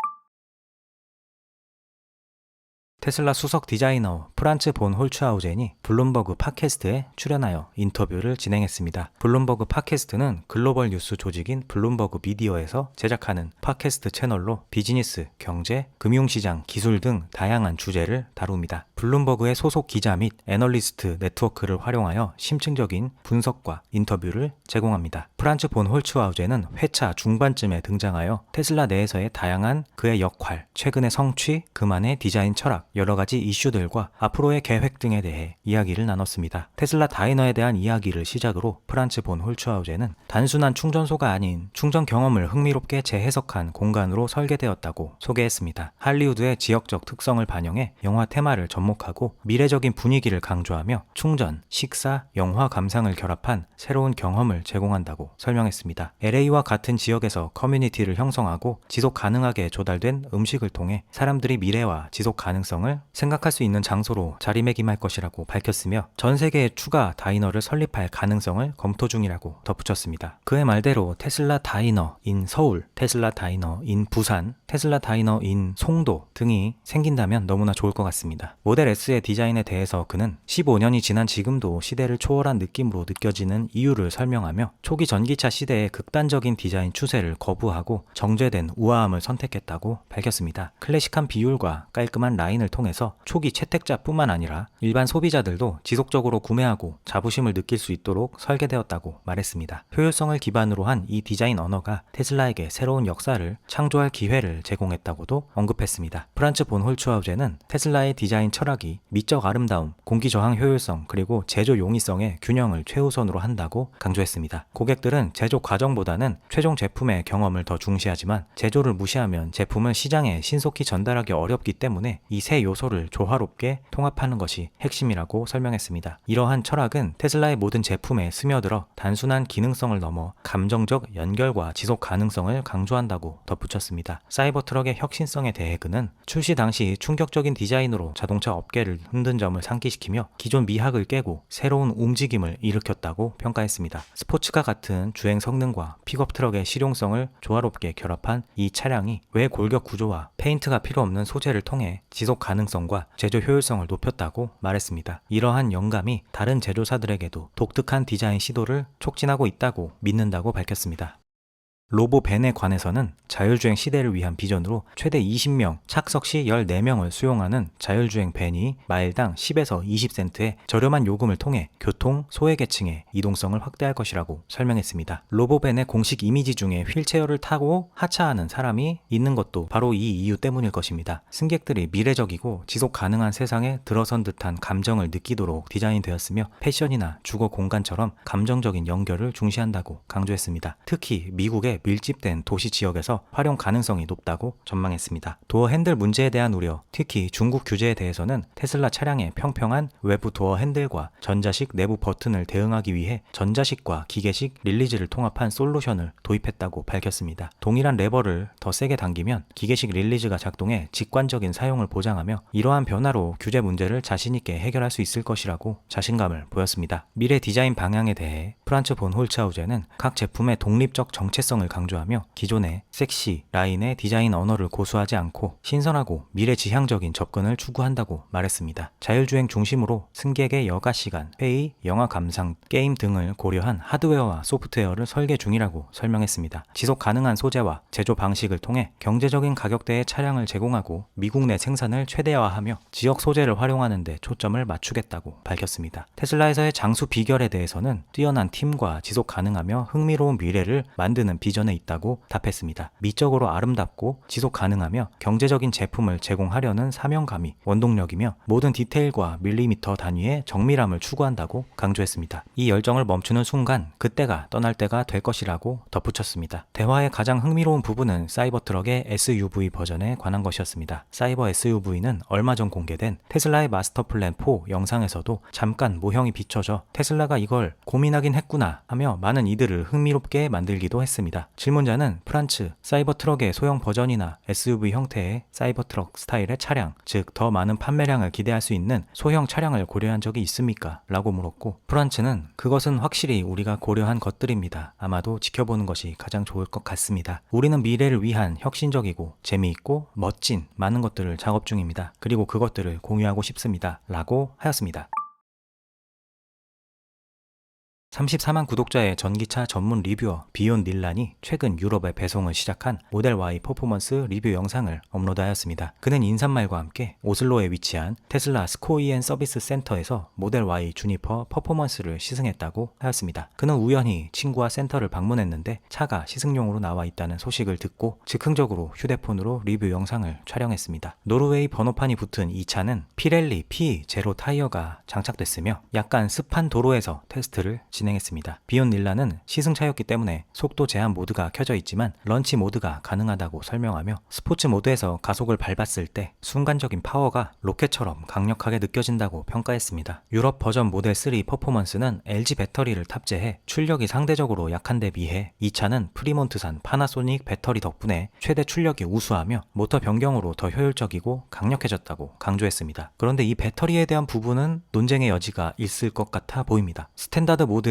테슬라 수석 디자이너 프란츠 본 홀츠하우젠이 블룸버그 팟캐스트에 출연하여 인터뷰를 진행했습니다. 블룸버그 팟캐스트는 글로벌 뉴스 조직인 블룸버그 미디어에서 제작하는 팟캐스트 채널로 비즈니스, 경제, 금융시장, 기술 등 다양한 주제를 다룹니다. 블룸버그의 소속 기자 및 애널리스트 네트워크를 활용하여 심층적인 분석과 인터뷰를 제공합니다. 프란츠 본 홀츠하우젠은 회차 중반쯤에 등장하여 테슬라 내에서의 다양한 그의 역할, 최근의 성취, 그만의 디자인 철학, 여러 가지 이슈들과 앞으로의 계획 등에 대해 이야기를 나눴습니다. 테슬라 다이너에 대한 이야기를 시작으로 프란츠 본 홀츠하우젠은 단순한 충전소가 아닌 충전 경험을 흥미롭게 재해석한 공간으로 설계되었다고 소개했습니다. 할리우드의 지역적 특성을 반영해 영화 테마를 접목하고 미래적인 분위기를 강조하며 충전, 식사, 영화 감상을 결합한 새로운 경험을 제공한다고 설명했습니다. LA와 같은 지역에서 커뮤니티를 형성하고 지속 가능하게 조달된 음식을 통해 사람들이 미래와 지속 가능성을 생각할 수 있는 장소로 자리매김할 것이라고 밝혔으며 전 세계에 추가 다이너를 설립할 가능성을 검토 중이라고 덧붙였습니다. 그의 말대로 테슬라 다이너 인 서울, 테슬라 다이너 인 부산, 테슬라 다이너 인 송도 등이 생긴다면 너무나 좋을 것 같습니다. 모델 S의 디자인에 대해서 그는 15년이 지난 지금도 시대를 초월한 느낌으로 느껴지는 이유를 설명하며 초기 전기차 시대의 극단적인 디자인 추세를 거부하고 정제된 우아함을 선택했다고 밝혔습니다. 클래식한 비율과 깔끔한 라인을 통해서 초기 채택자뿐만 아니라 일반 소비자들도 지속적으로 구매하고 자부심을 느낄 수 있도록 설계되었다고 말했습니다. 효율성을 기반으로 한 이 디자인 언어가 테슬라에게 새로운 역사를 창조할 기회를 제공했다고도 언급했습니다. 프란츠 본 홀츠하우제는 테슬라의 디자인 철학이 미적 아름다움, 공기 저항 효율성, 그리고 제조 용이성의 균형을 최우선으로 한다고 강조했습니다. 고객들은 제조 과정보다는 최종 제품의 경험을 더 중시하지만 제조를 무시하면 제품을 시장에 신속히 전달하기 어렵기 때문에 이 세 요소를 조화롭게 통합하는 것이 핵심이라고 설명했습니다. 이러한 철학은 테슬라의 모든 제품에 스며들어 단순한 기능성을 넘어 감정적 연결과 지속 가능성을 강조한다고 덧붙였습니다. 사이버 트럭의 혁신성에 대해 그는 출시 당시 충격적인 디자인으로 자동차 업계를 흔든 점을 상기시키며 기존 미학을 깨고 새로운 움직임을 일으켰다고 평가했습니다. 스포츠카 같은 주행 성능과 픽업 트럭의 실용성을 조화롭게 결합한 이 차량이 외 골격 구조와 페인트가 필요 없는 소재를 통해 지속 가능성과 제조 효율성을 높였다고 말했습니다. 이러한 영감이 다른 제조사들에게도 독특한 디자인 시도를 촉진하고 있다고 믿는다고 밝혔습니다. 로보벤에 관해서는 자율주행 시대를 위한 비전으로 최대 20명, 착석 시 14명을 수용하는 자율주행 벤이 마일당 10에서 20센트의 저렴한 요금을 통해 교통, 소외계층의 이동성을 확대할 것이라고 설명했습니다. 로보벤의 공식 이미지 중에 휠체어를 타고 하차하는 사람이 있는 것도 바로 이 이유 때문일 것입니다. 승객들이 미래적이고 지속 가능한 세상에 들어선 듯한 감정을 느끼도록 디자인되었으며 패션이나 주거 공간처럼 감정적인 연결을 중시한다고 강조했습니다. 특히 미국의 밀집된 도시 지역에서 활용 가능성이 높다고 전망했습니다. 도어 핸들 문제에 대한 우려, 특히 중국 규제에 대해서는 테슬라 차량의 평평한 외부 도어 핸들과 전자식 내부 버튼을 대응하기 위해 전자식과 기계식 릴리즈를 통합한 솔루션을 도입했다고 밝혔습니다. 동일한 레버를 더 세게 당기면 기계식 릴리즈가 작동해 직관적인 사용을 보장하며 이러한 변화로 규제 문제를 자신있게 해결할 수 있을 것이라고 자신감을 보였습니다. 미래 디자인 방향에 대해 프란츠 본 홀츠하우제는 각 제품의 독립적 정체성을 강조하며 기존의 섹시 라인의 디자인 언어를 고수하지 않고 신선하고 미래지향적인 접근을 추구한다고 말했습니다. 자율주행 중심으로 승객의 여가 시간, 회의, 영화 감상, 게임 등을 고려한 하드웨어와 소프트웨어를 설계 중이라고 설명했습니다. 지속 가능한 소재와 제조 방식을 통해 경제적인 가격대의 차량을 제공하고 미국 내 생산을 최대화하며 지역 소재를 활용하는 데 초점을 맞추겠다고 밝혔습니다. 테슬라에서의 장수 비결에 대해서는 뛰어난 팀과 지속 가능하며 흥미로운 미래를 만드는 비전에 있다고 답했습니다. 미적으로 아름답고 지속 가능하며 경제적인 제품을 제공하려는 사명감이 원동력이며 모든 디테일과 밀리미터 단위의 정밀함을 추구한다고 강조했습니다. 이 열정을 멈추는 순간 그때가 떠날 때가 될 것이라고 덧붙였습니다. 대화의 가장 흥미로운 부분은 사이버 트럭의 SUV 버전에 관한 것이었습니다. 사이버 SUV는 얼마 전 공개된 테슬라의 마스터 플랜 4 영상에서도 잠깐 모형이 비춰져 테슬라가 이걸 고민하긴 했구나 하며 많은 이들을 흥미롭게 만들기도 했습니다. 질문자는 프란츠, 사이버 트럭의 소형 버전이나 SUV 형태의 사이버 트럭 스타일의 차량, 즉 더 많은 판매량을 기대할 수 있는 소형 차량을 고려한 적이 있습니까? 라고 물었고 프란츠는 그것은 확실히 우리가 고려한 것들입니다. 아마도 지켜보는 것이 가장 좋을 것 같습니다. 우리는 미래를 위한 혁신적이고 재미있고 멋진 많은 것들을 작업 중입니다. 그리고 그것들을 공유하고 싶습니다. 라고 하였습니다. 34만 구독자의 전기차 전문 리뷰어 비욘 닐란이 최근 유럽에 배송을 시작한 모델 Y 퍼포먼스 리뷰 영상을 업로드하였습니다. 그는 인사말과 함께 오슬로에 위치한 테슬라 스코이엔 서비스 센터에서 모델 Y 주니퍼 퍼포먼스를 시승했다고 하였습니다. 그는 우연히 친구와 센터를 방문했는데 차가 시승용으로 나와 있다는 소식을 듣고 즉흥적으로 휴대폰으로 리뷰 영상을 촬영했습니다. 노르웨이 번호판이 붙은 이 차는 피렐리 P0 타이어가 장착됐으며 약간 습한 도로에서 테스트를 진행했습니다. 비욘 닐라는 시승차였기 때문에 속도 제한 모드가 켜져 있지만 런치 모드가 가능하다고 설명하며 스포츠 모드에서 가속을 밟았을 때 순간적인 파워가 로켓처럼 강력하게 느껴진다고 평가했습니다. 유럽 버전 모델 3 퍼포먼스는 LG 배터리를 탑재해 출력이 상대적으로 약한 데 비해 이 차는 프리몬트산 파나소닉 배터리 덕분에 최대 출력이 우수하며 모터 변경으로 더 효율적이고 강력해졌다고 강조했습니다. 그런데 이 배터리에 대한 부분은 논쟁의 여지가 있을 것 같아 보입니다. 스탠다드 모드에서는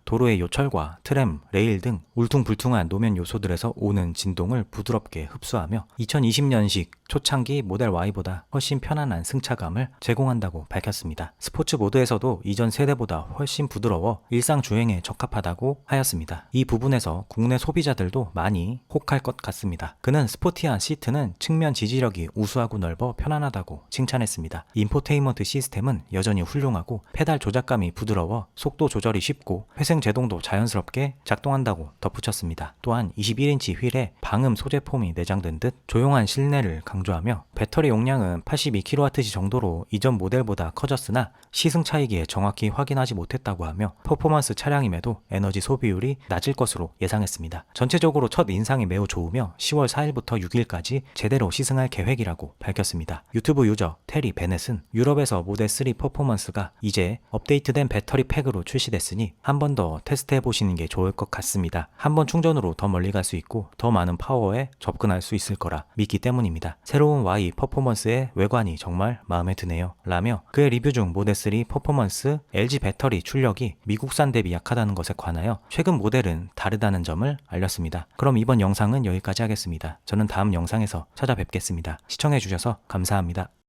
도로의 요철과 트램, 레일 등 울퉁불퉁한 노면 요소들에서 오는 진동을 부드럽게 흡수하며 2020년식 초창기 모델 Y보다 훨씬 편안한 승차감을 제공한다고 밝혔습니다. 스포츠 모드에서도 이전 세대보다 훨씬 부드러워 일상 주행에 적합하다고 하였습니다. 이 부분에서 국내 소비자들도 많이 혹할 것 같습니다. 그는 스포티한 시트는 측면 지지력이 우수하고 넓어 편안하다고 칭찬했습니다. 인포테인먼트 시스템은 여전히 훌륭하고 페달 조작감이 부드러워 속도 조절이 쉽고 회생 제동도 자연스럽게 작동한다고 덧붙였습니다. 또한 21인치 휠에 방음 소재 폼이 내장된 듯 조용한 실내를 강조하며 배터리 용량은 82kWh 정도로 이전 모델보다 커졌으나 시승 차이기에 정확히 확인하지 못했다고 하며 퍼포먼스 차량임에도 에너지 소비율이 낮을 것으로 예상했습니다. 전체적으로 첫 인상이 매우 좋으며 10월 4일부터 6일까지 제대로 시승할 계획이라고 밝혔습니다. 유튜브 유저 테리 베넷은 유럽에서 모델 3 퍼포먼스가 이제 업데이트된 배터리 팩으로 출시됐으니 한 번 더 테스트해 보시는 게 좋을 것 같습니다. 한 번 충전으로 더 멀리 갈 수 있고 더 많은 파워에 접근할 수 있을 거라 믿기 때문입니다. 새로운 Y 퍼포먼스의 외관이 정말 마음에 드네요 라며 그의 리뷰 중 모델 3 퍼포먼스 LG 배터리 출력이 미국산 대비 약하다는 것에 관하여 최근 모델은 다르다는 점을 알렸습니다. 그럼 이번 영상은 여기까지 하겠습니다. 저는 다음 영상에서 찾아뵙겠습니다. 시청해 주셔서 감사합니다.